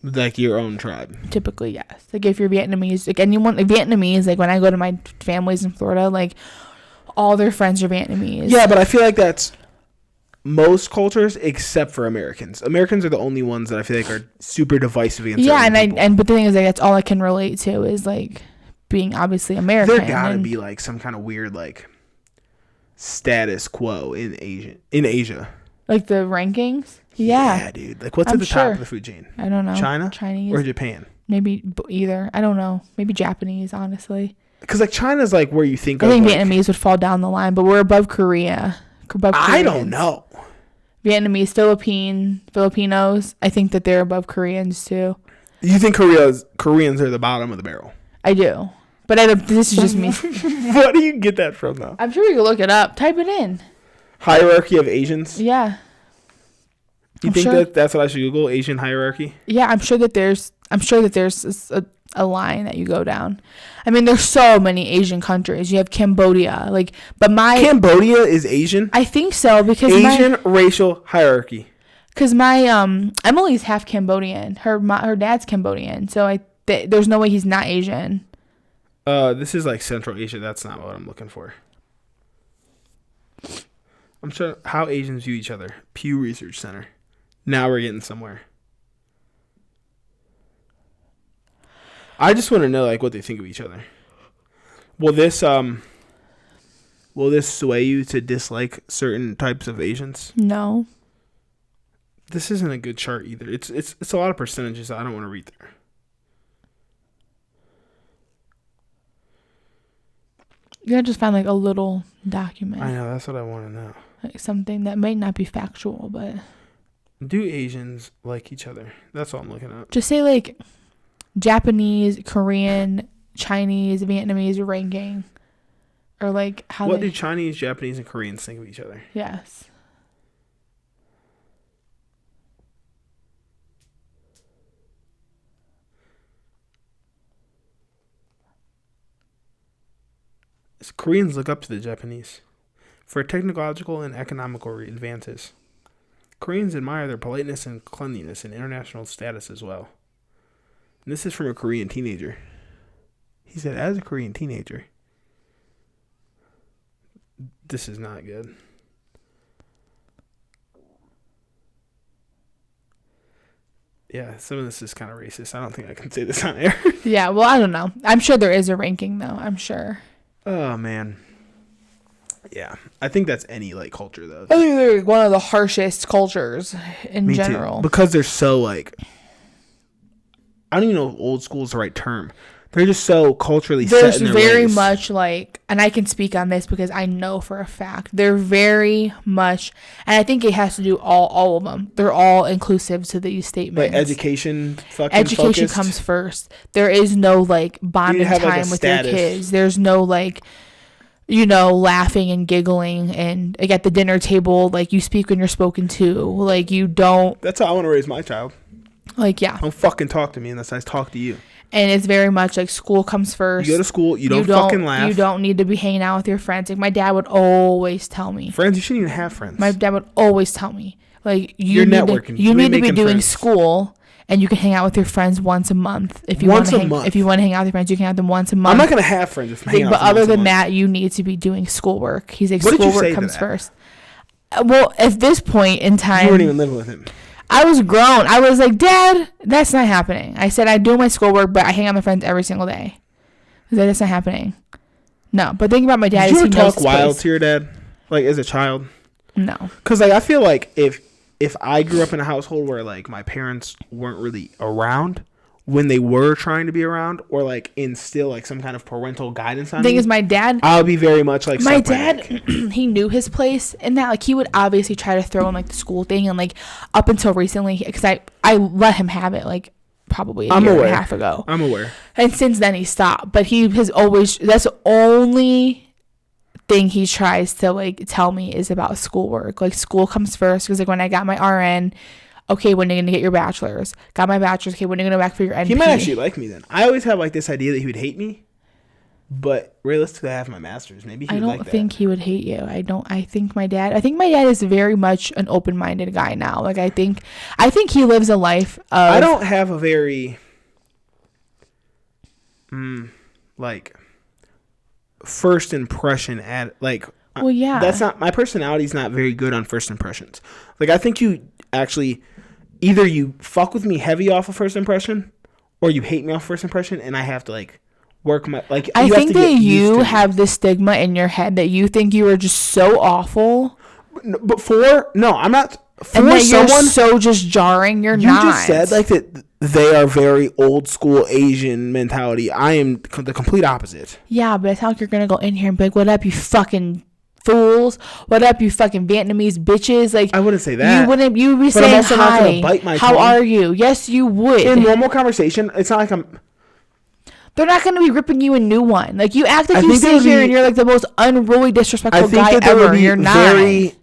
like your own tribe. Typically, yes. Like if you're Vietnamese, like anyone like Vietnamese, like when I go to my families in Florida, like all their friends are Vietnamese. Yeah, but I feel like that's most cultures except for Americans. Americans are the only ones that I feel like are super divisive against. Yeah, but the thing is, like that's all I can relate to is like being obviously American. There gotta be like some kind of weird like status quo in Asia. Like the rankings? Yeah, dude. Like what's at the top of the food chain? I don't know. China? Chinese? Or Japan? Maybe either. I don't know. Maybe Japanese, honestly. Because like China's like where you think I think like, Vietnamese would fall down the line, but we're above Korea. I don't know. Vietnamese, Filipinos. I think that they're above Koreans too. You think Koreans are the bottom of the barrel? I do. But this is just me. Where do you get that from, though? I'm sure you can look it up. Type it in. Hierarchy of Asians? Yeah. You think that's what I should Google? Asian hierarchy? Yeah, I'm sure that there's a line that you go down. I mean, there's so many Asian countries. You have Cambodia, Cambodia is Asian? I think so because Asian racial hierarchy. Because my Emily's half Cambodian. Her dad's Cambodian, so there's no way he's not Asian. This is like Central Asia. That's not what I'm looking for. I'm sure how Asians view each other. Pew Research Center. Now we're getting somewhere. I just want to know like what they think of each other. Will this sway you to dislike certain types of Asians? No. This isn't a good chart either. It's a lot of percentages I don't want to read there. You gotta just find like a little document. I know, that's what I want to know. Like something that might not be factual, but do Asians like each other? That's all I'm looking at. Just say like Japanese, Korean, Chinese, Vietnamese ranking. Or like how what do Chinese, Japanese, and Koreans think of each other? Yes. Koreans look up to the Japanese for technological and economical advances. Koreans admire their politeness and cleanliness and international status as well. And this is from a Korean teenager. He said, as a Korean teenager, this is not good. Yeah, some of this is kind of racist. I don't think I can say this on air. Yeah, well, I don't know. I'm sure there is a ranking, though. I'm sure. Oh, man. Yeah, I think that's any, like, culture, though. I think they're one of the harshest cultures in Me general. Too. Because they're so, like, I don't even know if old school is the right term. They're just so culturally set in their very ways. much like, and I can speak on this because I know for a fact, they're very much, and I think it has to do all of them. They're all inclusive to these statements. Like education focused. Comes first. There is no like bonding time like with your kids. There's no like, laughing and giggling and like at the dinner table, like you speak when you're spoken to. Like you don't. That's how I want to raise my child. Like, yeah. Don't fucking talk to me unless I talk to you. And it's very much like school comes first. You go to school, you don't fucking laugh. You don't need to be hanging out with your friends. Like my dad would always tell me. Friends, you shouldn't even have friends. My dad would always tell me. Like you're networking. You need to be doing school and you can hang out with your friends once a month. If you want to hang out with your friends, you can have them once a month. I'm not gonna have friends if I'm hanging out with But other than that, you need to be doing schoolwork. He's like, what schoolwork comes first. Well, at this point in time, you weren't even living with him. I was grown. I was like, Dad, that's not happening. I said I do my schoolwork, but I hang out with my friends every single day. That's not happening. No, but think about my dad. Did you ever talk wild to your dad, like as a child? No. Because like I feel like if I grew up in a household where like my parents weren't really around when they were trying to be around, or like instill like some kind of parental guidance on me. The thing is, my dad, I'll be very much like my dad. He knew his place in that. Like he would obviously try to throw in like the school thing, and like up until recently, because I let him have it like probably a year and a half ago. I'm aware. And since then he stopped, but he has always. That's the only thing he tries to like tell me is about schoolwork. Like school comes first, because like when I got my RN. Okay, when are you going to get your bachelor's? Got my bachelor's. Okay, when are you going to go back for your NP? He might actually like me then. I always have like this idea that he would hate me, but realistically, I have my master's. Maybe he would like that. I don't think he would hate you. I think my dad is very much an open-minded guy now. Like I think he lives a life of. I don't have a very like first impression at like. Well, yeah. That's not my personality's not very good on first impressions. Like I think you actually either you fuck with me heavy off of first impression or you hate me off first impression, and I have to like work my like. I think that you have this stigma in your head that you think you are just so awful. But I'm not. For and that someone, you're so just jarring. You're not. You just said like that they are very old school Asian mentality. I am the complete opposite. Yeah, but it's not like you're gonna go in here and be like, "What up, you fucking fools? What up, you fucking Vietnamese bitches?" Like, I wouldn't say that. You wouldn't. You would be but saying, I'm also "Hi, not gonna bite my how tongue. are you?" Yes, you would. In normal conversation, it's not like I'm. They're not going to be ripping you a new one. Like, you act like you sit here and you're like the most unruly, disrespectful guy ever. You're not. Very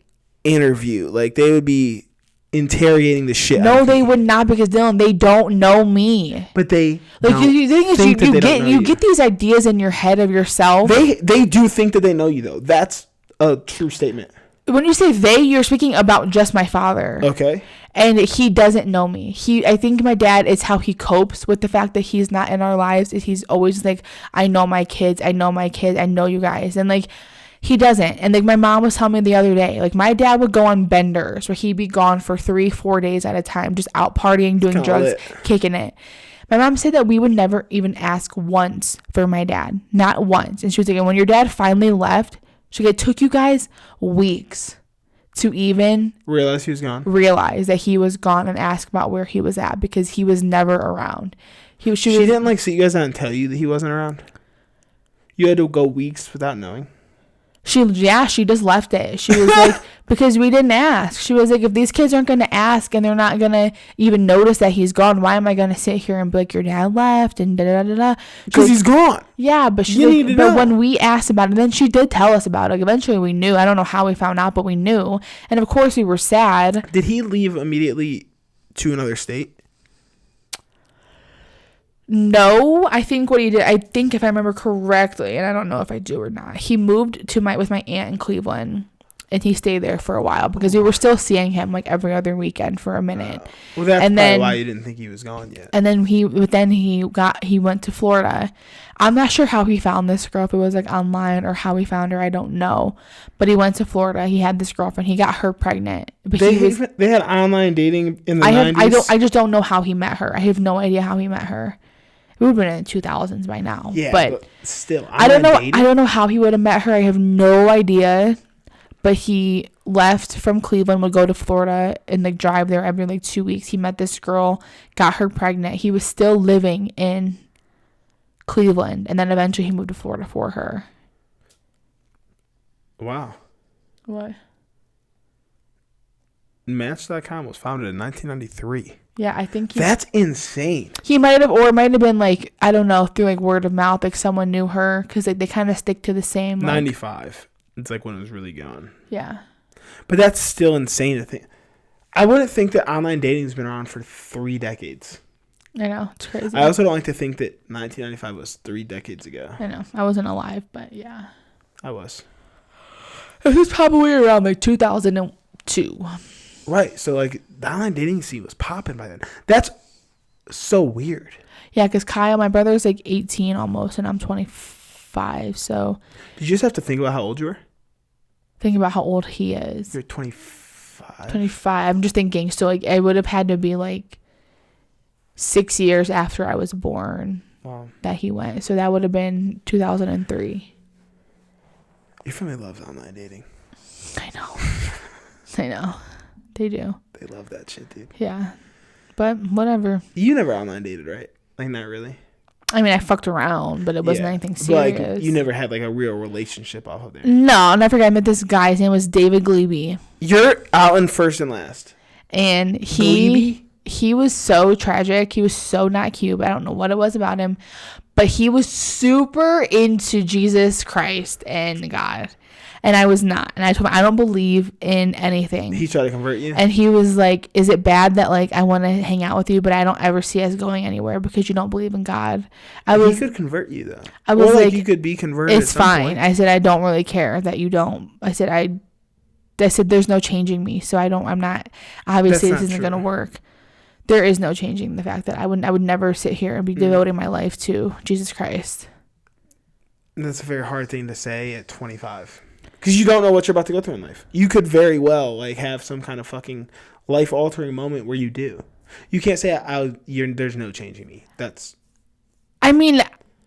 interview. Like, they would be interrogating the shit. No, they would not, because Dylan, they don't know me. But they like you get these ideas in your head of yourself. They do think that they know you though. That's a true statement. When you say they, you're speaking about just my father. Okay. And he doesn't know me. I think my dad is how he copes with the fact that he's not in our lives. Is he's always like, I know my kids, I know you guys, and like. He doesn't. And like my mom was telling me the other day, like my dad would go on benders where he'd be gone for 3-4 days at a time, just out partying, doing drugs, kicking it. My mom said that we would never even ask once for my dad. Not once. And she was like, and when your dad finally left, it took you guys weeks to even realize he was gone. Realize that he was gone and ask about where he was at, because he was never around. She didn't like sit you guys down and tell you that he wasn't around? You had to go weeks without knowing? She just left it. She was like, because we didn't ask. She was like, if these kids aren't going to ask and they're not going to even notice that he's gone, why am I going to sit here and be like, your dad left and da-da-da-da-da? Because he's gone. Yeah, but when we asked about it, then she did tell us about it. Like, eventually we knew. I don't know how we found out, but we knew. And of course we were sad. Did he leave immediately to another state? No, I think what he did, if I remember correctly, and I don't know if I do or not, he moved with my aunt in Cleveland, and he stayed there for a while because we were still seeing him like every other weekend for a minute. Well, that's probably why you didn't think he was gone yet. And then he went to Florida. I'm not sure how he found this girl, if it was like online or how he found her, I don't know. But he went to Florida. He had this girlfriend. He got her pregnant. But they had online dating in the 90s? I just don't know how he met her. I have no idea how he met her. We would have been in the 2000s by now. Yeah, but still. I don't know. I don't know how he would have met her. I have no idea. But he left from Cleveland, would go to Florida, and like drive there every like 2 weeks. He met this girl, got her pregnant. He was still living in Cleveland, and then eventually he moved to Florida for her. Wow. What? Match.com was founded in 1993. Yeah, I think that's insane. He might have, or it might have been like, I don't know, through like word of mouth, like someone knew her, because like they kind of stick to the same. 95. It's like when it was really gone. Yeah. But that's still insane to think. I wouldn't think that online dating's been around for 3 decades. I know, it's crazy. I also don't like to think that 1995 was 3 decades ago. I know, I wasn't alive, but yeah. I was. It was probably around like 2002. Right, so like the online dating scene was popping by then. That's so weird. Yeah, because Kyle, my brother's like 18 almost, and I'm 25, so. Did you just have to think about how old you were? Think about how old he is. You're 25. 25. I'm just thinking, so like I would have had to be like 6 years after I was born. Wow. That he went. So that would have been 2003. Your family loves online dating. I know. I know. They do. They love that shit, dude. Yeah. But whatever. You never online dated, right? Like, not really. I mean, I fucked around, but it wasn't anything serious. Like, you never had like a real relationship off of there. No, never forget. I met this guy. His name was David Glebe. You're out in first and last. And he was so tragic. He was so not cute. I don't know what it was about him, but he was super into Jesus Christ and God. And I was not. And I told him, I don't believe in anything. He tried to convert you? And he was like, is it bad that like I want to hang out with you, but I don't ever see us going anywhere because you don't believe in God? He could convert you though. I was like, you could be converted. It's fine. Point. I said, I don't really care that you don't. I said, there's no changing me. So I'm not, obviously this isn't going to work. There is no changing the fact that I would never sit here and be devoting my life to Jesus Christ. That's a very hard thing to say at 25. Because you don't know what you're about to go through in life. You could very well like have some kind of fucking life-altering moment where you do. You can't say, there's no changing me. That's... I mean,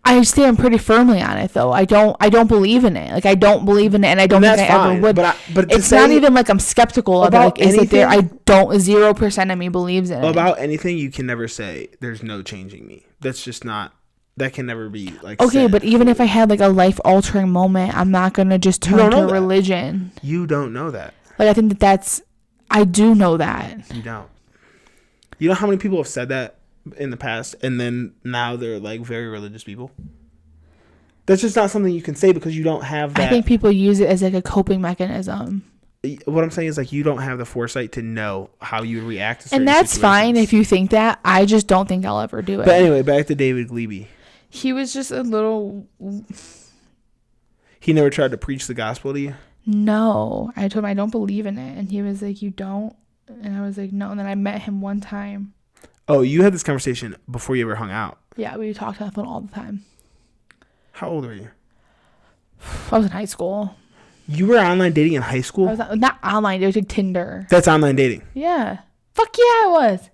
I stand pretty firmly on it, though. I don't believe in it. Like, I don't believe in it, and I don't think I ever would. But it's not even like I'm skeptical of it. Like, is it there? I don't. 0% of me believes in it. About anything, you can never say there's no changing me. That's just not. That can never be like. Okay, but even if I had like a life altering moment, I'm not gonna just turn to religion. You don't know that. Like, I think that's. I do know that. You don't. You know how many people have said that in the past, and then now they're like very religious people? That's just not something you can say because you don't have that. I think people use it as like a coping mechanism. What I'm saying is, like, you don't have the foresight to know how you would react to certain and that's situations. Fine if you think that. I just don't think I'll ever do it. But anyway, back to David Glebe. He was just a little... He never tried to preach the gospel to you? No. I told him I don't believe in it. And he was like, you don't? And I was like, no. And then I met him one time. Oh, you had this conversation before you ever hung out? Yeah, we talked on the phone all the time. How old were you? I was in high school. You were online dating in high school? I was not online. It was like Tinder. That's online dating? Yeah. Fuck yeah, I was.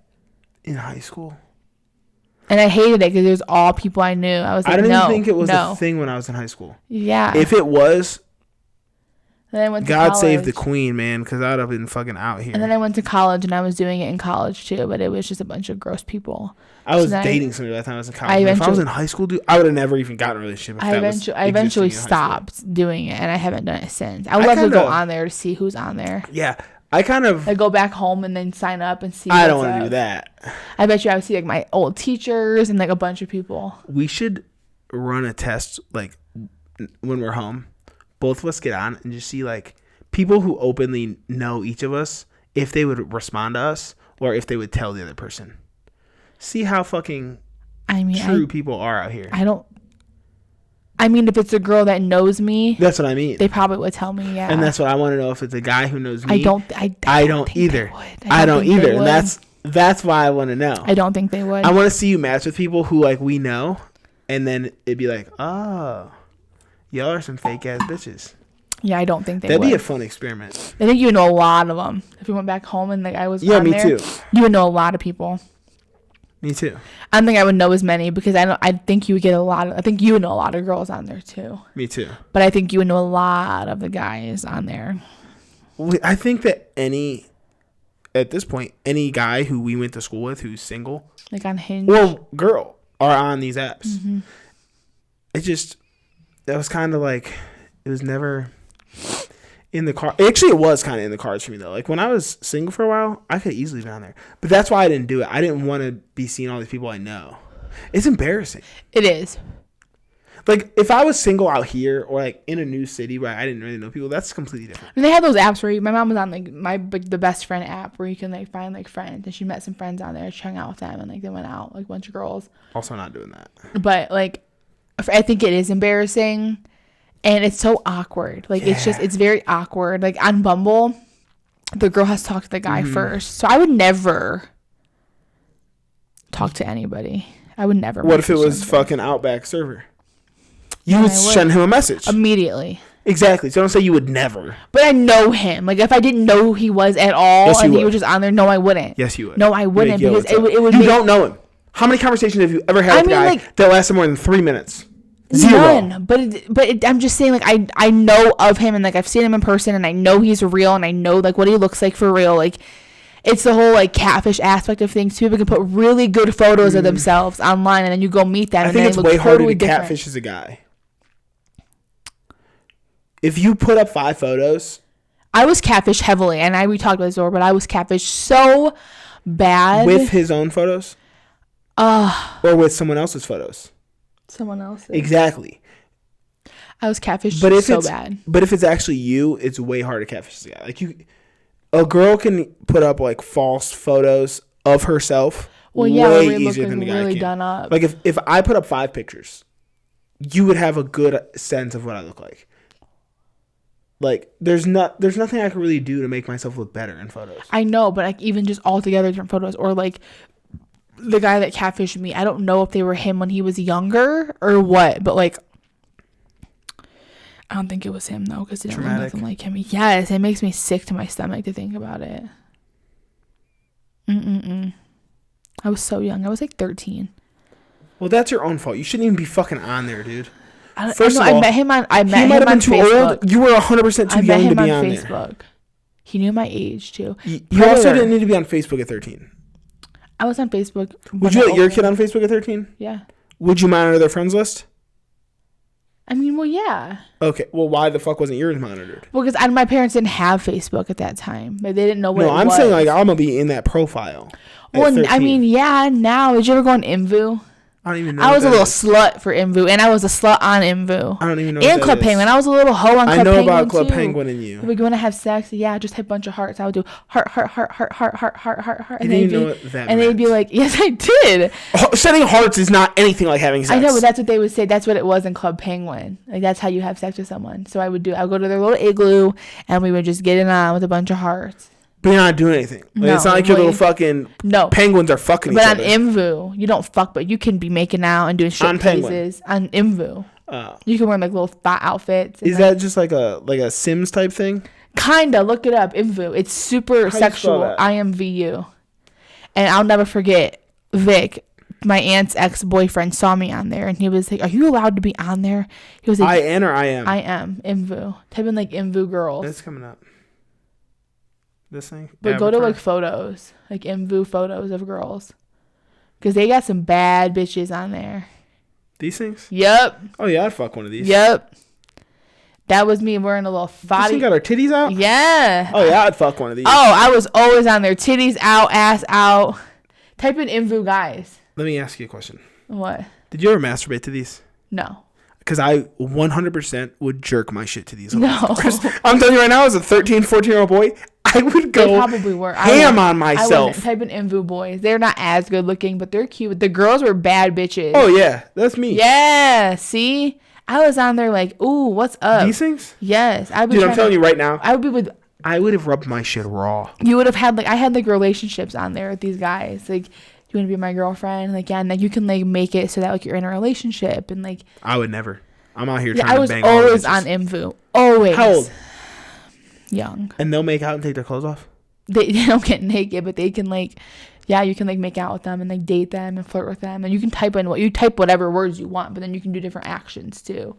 In high school? And I hated it because it was all people I knew. I was like, I didn't think it was a thing when I was in high school. Yeah. If it was, then I went to God college. save the queen, man, because I would have been fucking out here. And then I went to college, and I was doing it in college too, but it was just a bunch of gross people. I was dating somebody by the time I was in college. If I was in high school, dude, I would have never even gotten a relationship. I eventually stopped doing it, and I haven't done it since. I would love to go on there to see who's on there. Yeah, I go back home and then sign up and see. I don't want to do that. I bet you I would see like my old teachers and like a bunch of people. We should run a test like when we're home. Both of us get on and just see like people who openly know each of us, if they would respond to us or if they would tell the other person. See how fucking true people are out here. If it's a girl that knows me, that's what I mean. They probably would tell me, yeah. And that's what I want to know, if it's a guy who knows me. I don't either. I don't either. And that's why I want to know. I don't think they would. I want to see you match with people who like we know, and then it'd be like, oh, y'all are some fake ass bitches. Yeah, I don't think they would. That'd be a fun experiment. I think you would know a lot of them. If we went back home and like I was me too. You would know a lot of people. Me too. I don't think I would know as many because I think you would get I think you would know a lot of girls on there too. Me too. But I think you would know a lot of the guys on there. I think that at this point, any guy who we went to school with who's single, like on Hinge, or girl, are on these apps. Mm-hmm. That was kind of like, it was never in the car. Actually, it was kind of in the cards for me though. Like when I was single for a while, I could easily be on there. But that's why I didn't do it. I didn't want to be seeing all these people I know. It's embarrassing. It is. Like if I was single out here or like in a new city where I didn't really know people, that's completely different. And they had those apps where my mom was on like the best friend app where you can like find like friends, and she met some friends on there. She hung out with them and like they went out like a bunch of girls. Also not doing that. But like I think it is embarrassing. And it's so awkward. Like, yeah. It's very awkward. Like, on Bumble, the girl has to talk to the guy first. So I would never talk to anybody. I would never. What if it was fucking Outback server? You would send him a message. Immediately. Exactly. So don't say you would never. But I know him. Like, if I didn't know who he was at all and he was just on there, no, I wouldn't. Yes, you would. No, I wouldn't. Because it would You don't know him. How many conversations have you ever had with a guy that lasted more than 3 minutes? Zero. None. But I'm just saying, like, I know of him, and like I've seen him in person, and I know he's real, and I know like what he looks like for real. Like, it's the whole like catfish aspect of things. People can put really good photos of themselves online, and then you go meet them. I think it's way harder to catfish as a guy. If you put up 5 photos, I was catfished heavily, and we talked about this before, but I was catfished so bad with his own photos, or with someone else's photos. Someone else's. Exactly. I was catfished so bad. But if it's actually you, it's way harder to catfish a guy. Like a girl can put up like false photos of herself. Well, yeah, way easier than the guy really can. Done up. Like if I put up 5 pictures, you would have a good sense of what I look like. Like there's nothing I can really do to make myself look better in photos. I know, but like even just altogether different photos, or like the guy that catfished me, I don't know if they were him when he was younger or what, but like I don't think it was him though, because it didn't look nothing like him. Yes, it makes me sick to my stomach to think about it. I was so young. I was like 13. Well, that's your own fault. You shouldn't even be fucking on there, dude. First of all, I met him on Facebook. Old. You were 100% too young to be on Facebook. There. He knew my age too. You also didn't need to be on Facebook at 13. I was on Facebook. Would you let your kid on Facebook at 13? Yeah. Would you monitor their friends list? I mean, well, yeah. Okay. Well, why the fuck wasn't yours monitored? Well, because my parents didn't have Facebook at that time. Like, they didn't know what it was. No, I'm saying, like, I'm going to be in that profile. Well, I mean, yeah, now. Did you ever go on IMVU? I don't even know. I was a little slut for IMVU, and I was a slut on IMVU. I don't even know. And Club Penguin. I was a little hoe on Club Penguin. I know about Club Penguin and you. We're going to have sex. Yeah, just hit a bunch of hearts. I would do heart. And you know what that meant. And they'd be like, yes, I did. Setting hearts is not anything like having sex. I know, but that's what they would say. That's what it was in Club Penguin. Like, that's how you have sex with someone. So I would go to their little igloo, and we would just get it on with a bunch of hearts. But you're not doing anything. Like, no, it's not like your little fucking penguins are fucking each other. But on IMVU, you don't fuck, but you can be making out and doing shit pieces on IMVU. You can wear like little thought outfits. Is that just like a Sims type thing? Kinda. Look it up. IMVU. It's super sexual. IMVU. And I'll never forget Vic, my aunt's ex-boyfriend, saw me on there, and he was like, "Are you allowed to be on there?" He was like, "I-N or I-M?" I am IMVU. Type in like IMVU girls. That's coming up. This thing. But go to like photos, like IMVU photos of girls, because they got some bad bitches on there. These things? Yep. Oh yeah, I'd fuck one of these. Yep. That was me wearing a little body. This thing got our titties out? Yeah. Oh yeah, I'd fuck one of these. Oh, I was always on there, titties out, ass out. Type in IMVU guys. Let me ask you a question. What? Did you ever masturbate to these? No. Because I 100% would jerk my shit to these. No. I'm telling you right now, as a 13, 14-year-old boy, I would go ham on myself. Type in IMVU boys. They're not as good looking, but they're cute. The girls were bad bitches. Oh, yeah. That's me. Yeah. See? I was on there like, ooh, what's up? These things? Yes. Dude, I'm telling you right now. I would have rubbed my shit raw. You would have had, like, I had, like, relationships on there with these guys. Like, you want to be my girlfriend? Like, yeah, and like, you can, like, make it so that, like, you're in a relationship. And, like. I would never. I'm out here trying to bang. I was always on IMVU. Always. How old? Young. And they'll make out and take their clothes off? They don't get naked, but they can, like, yeah, you can, like, make out with them and, like, date them and flirt with them. And you can type whatever words you want, but then you can do different actions, too.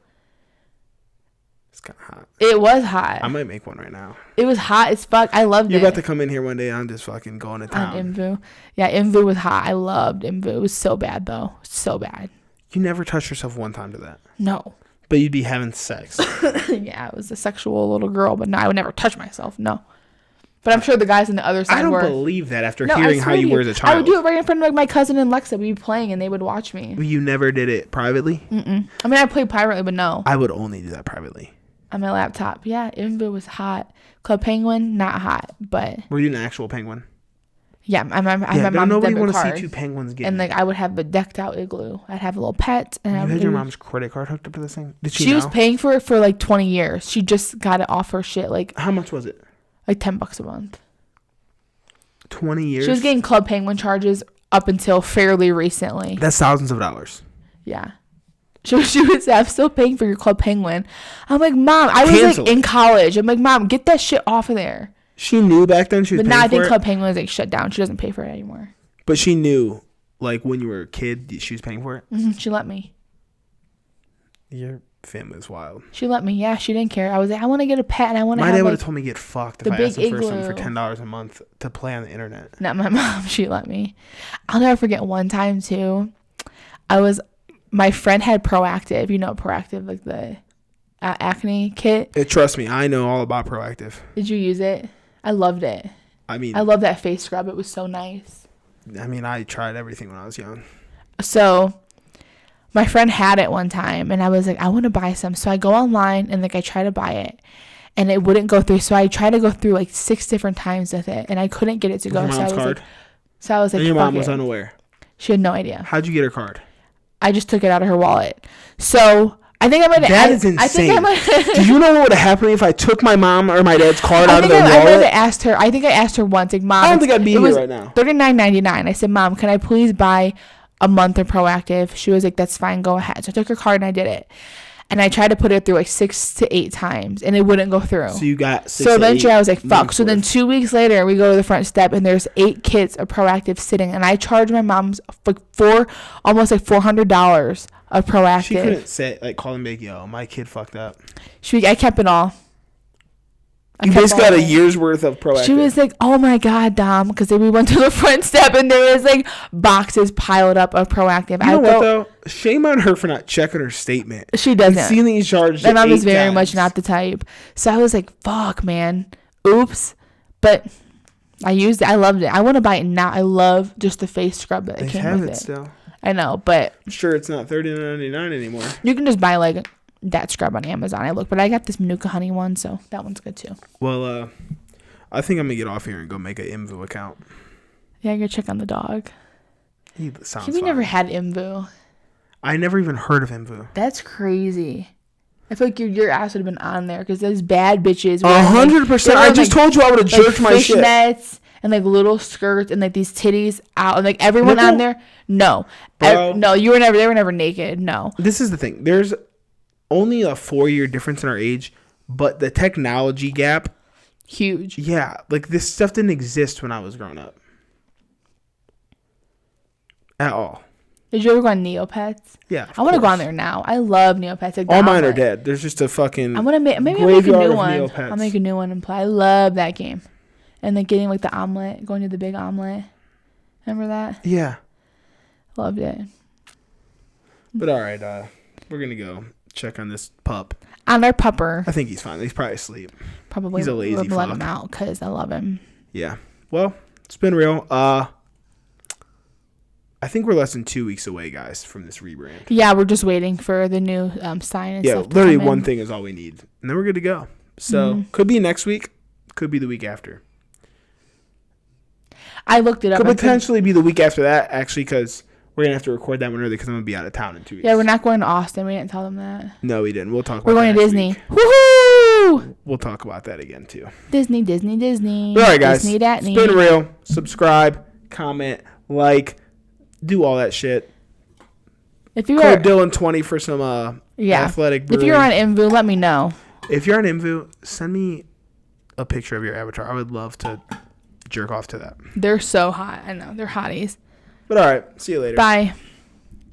It's kind of hot. It was hot. I might make one right now. It was hot as fuck. I loved it. You're about to come in here one day and I'm just fucking going to town. On IMVU. Yeah, IMVU was hot. I loved IMVU. It was so bad, though. So bad. You never touched yourself one time to that? No. But you'd be having sex. Yeah, I was a sexual little girl, but no, I would never touch myself. No. But I'm sure the guys on the other side were. I don't believe that after hearing how you were as a child. I would do it right in front of, like, my cousin and Lexa. We'd be playing and they would watch me. You never did it privately? Mm-mm. I mean, I played privately, but no. I would only do that privately. On my laptop. Yeah, IMVU was hot. Club Penguin, not hot, but. Were you an actual penguin? Yeah, I have my mom's nobody debit want card. to see two penguins get. And, like, I would have a decked out igloo. I'd have a little pet. And you had your mom's credit card hooked up to this thing? Did she was paying for it for, like, 20 years. She just got it off her shit. Like. How much was it? Like $10 a month. 20 years? She was getting Club Penguin charges up until fairly recently. That's thousands of dollars. Yeah. She would say, I'm still paying for your Club Penguin. I'm like, Mom, I was like in college. I'm like, Mom, get that shit off of there. She knew back then she was paying for it? But now I think Club Penguin is like shut down. She doesn't pay for it anymore. But she knew, like, when you were a kid, she was paying for it? Mm-hmm. She let me. Your family is wild. She let me. Yeah, she didn't care. I was like, I want to get a pet and I want to have, my dad would have told me get fucked if I asked him for something for $10 a month to play on the internet. Not my mom. She let me. I'll never forget one time, too. My friend had Proactive. You know Proactive, like the acne kit. Trust me, I know all about Proactive. Did you use it? I loved it. I love that face scrub. It was so nice. I mean, I tried everything when I was young. So, my friend had it one time, and I was like, I want to buy some. So I go online, and, like, I try to buy it, and it wouldn't go through. So I tried to go through, like, 6 different times with it, and I couldn't get it to go. Your mom's card? So I was like, and your mom was unaware? She had no idea. How'd you get her card? I just took it out of her wallet. So I think I might have. That is insane. Do you know what would have happened if I took my mom or my dad's card out of their wallet? I might have asked her. I think I asked her once, like, Mom. I don't think I'd be here right now. $39.99. I said, Mom, can I please buy a month of Proactive? She was like, that's fine. Go ahead. So I took her card and I did it. And I tried to put it through like 6 to 8 times, and it wouldn't go through. So you got 6 So eventually I was like, fuck. months So then worth. 2 weeks later, we go to the front step, and there's 8 kits of Proactive sitting. And I charged my mom's like almost like $400 of Proactive. She couldn't say, like, call him big, yo, my kid fucked up. I kept it all. You basically got a year's worth of Proactive. She was like, oh my God, Dom. Because then we went to the front step and there was like boxes piled up of Proactive. You know what, though? Shame on her for not checking her statement. She doesn't. Seeing these charges. My mom is very much not the type. So I was like, fuck, man. Oops. But I used it. I loved it. I want to buy it now. I love just the face scrub that came with it. Still. I know, but I'm sure it's not $39.99 anymore. You can just buy like that scrub on Amazon. But I got this Manuka honey one, so that one's good too. Well, I think I'm gonna get off here and go make an IMVU account. Yeah, go check on the dog. He sounds We fine. never had IMVU. I never even heard of IMVU. That's crazy. I feel like your ass would have been on there because those bad bitches. 100%. I just told you I would have jerked my shit. Fishnets and like little skirts and like these titties out and like everyone on there. No, no, you were never. They were never naked. No. This is the thing. There's only a 4-year difference in our age, but the technology gap, huge. Yeah, like this stuff didn't exist when I was growing up at all. Did you ever go on Neopets? Yeah, I want to go on there now. I love Neopets. Like all mine are dead. There's just a fucking. I'm gonna maybe I'll make a new one. I'll make a new one and play. I love that game, and then getting like the omelet, going to the big omelet. Remember that? Yeah, loved it. But all right, we're gonna go check on this pup. On our pupper. I think he's fine. He's probably asleep. Probably. He's a lazy fuck. Let him out because I love him. Yeah. Well, it's been real. I think we're less than 2 weeks away, guys, from this rebrand. Yeah, we're just waiting for the new sign and stuff. Yeah, literally one thing is all we need, and then we're good to go. So could be next week, could be the week after. I looked it up. Could potentially be the week after that, actually, because we're gonna have to record that one early because I'm gonna be out of town in 2 weeks. Yeah, we're not going to Austin. We didn't tell them that. No, we didn't. We'll talk. We're about going to Disney. Week. Woohoo! We'll talk about that again too. Disney. But all right, guys. Disney, it's been real. Subscribe, comment, like. Do all that shit. If you Code Dylan20 for some athletic brewing. If you're on IMVU, let me know. If you're on IMVU, send me a picture of your avatar. I would love to jerk off to that. They're so hot. I know. They're hotties. But all right. See you later. Bye.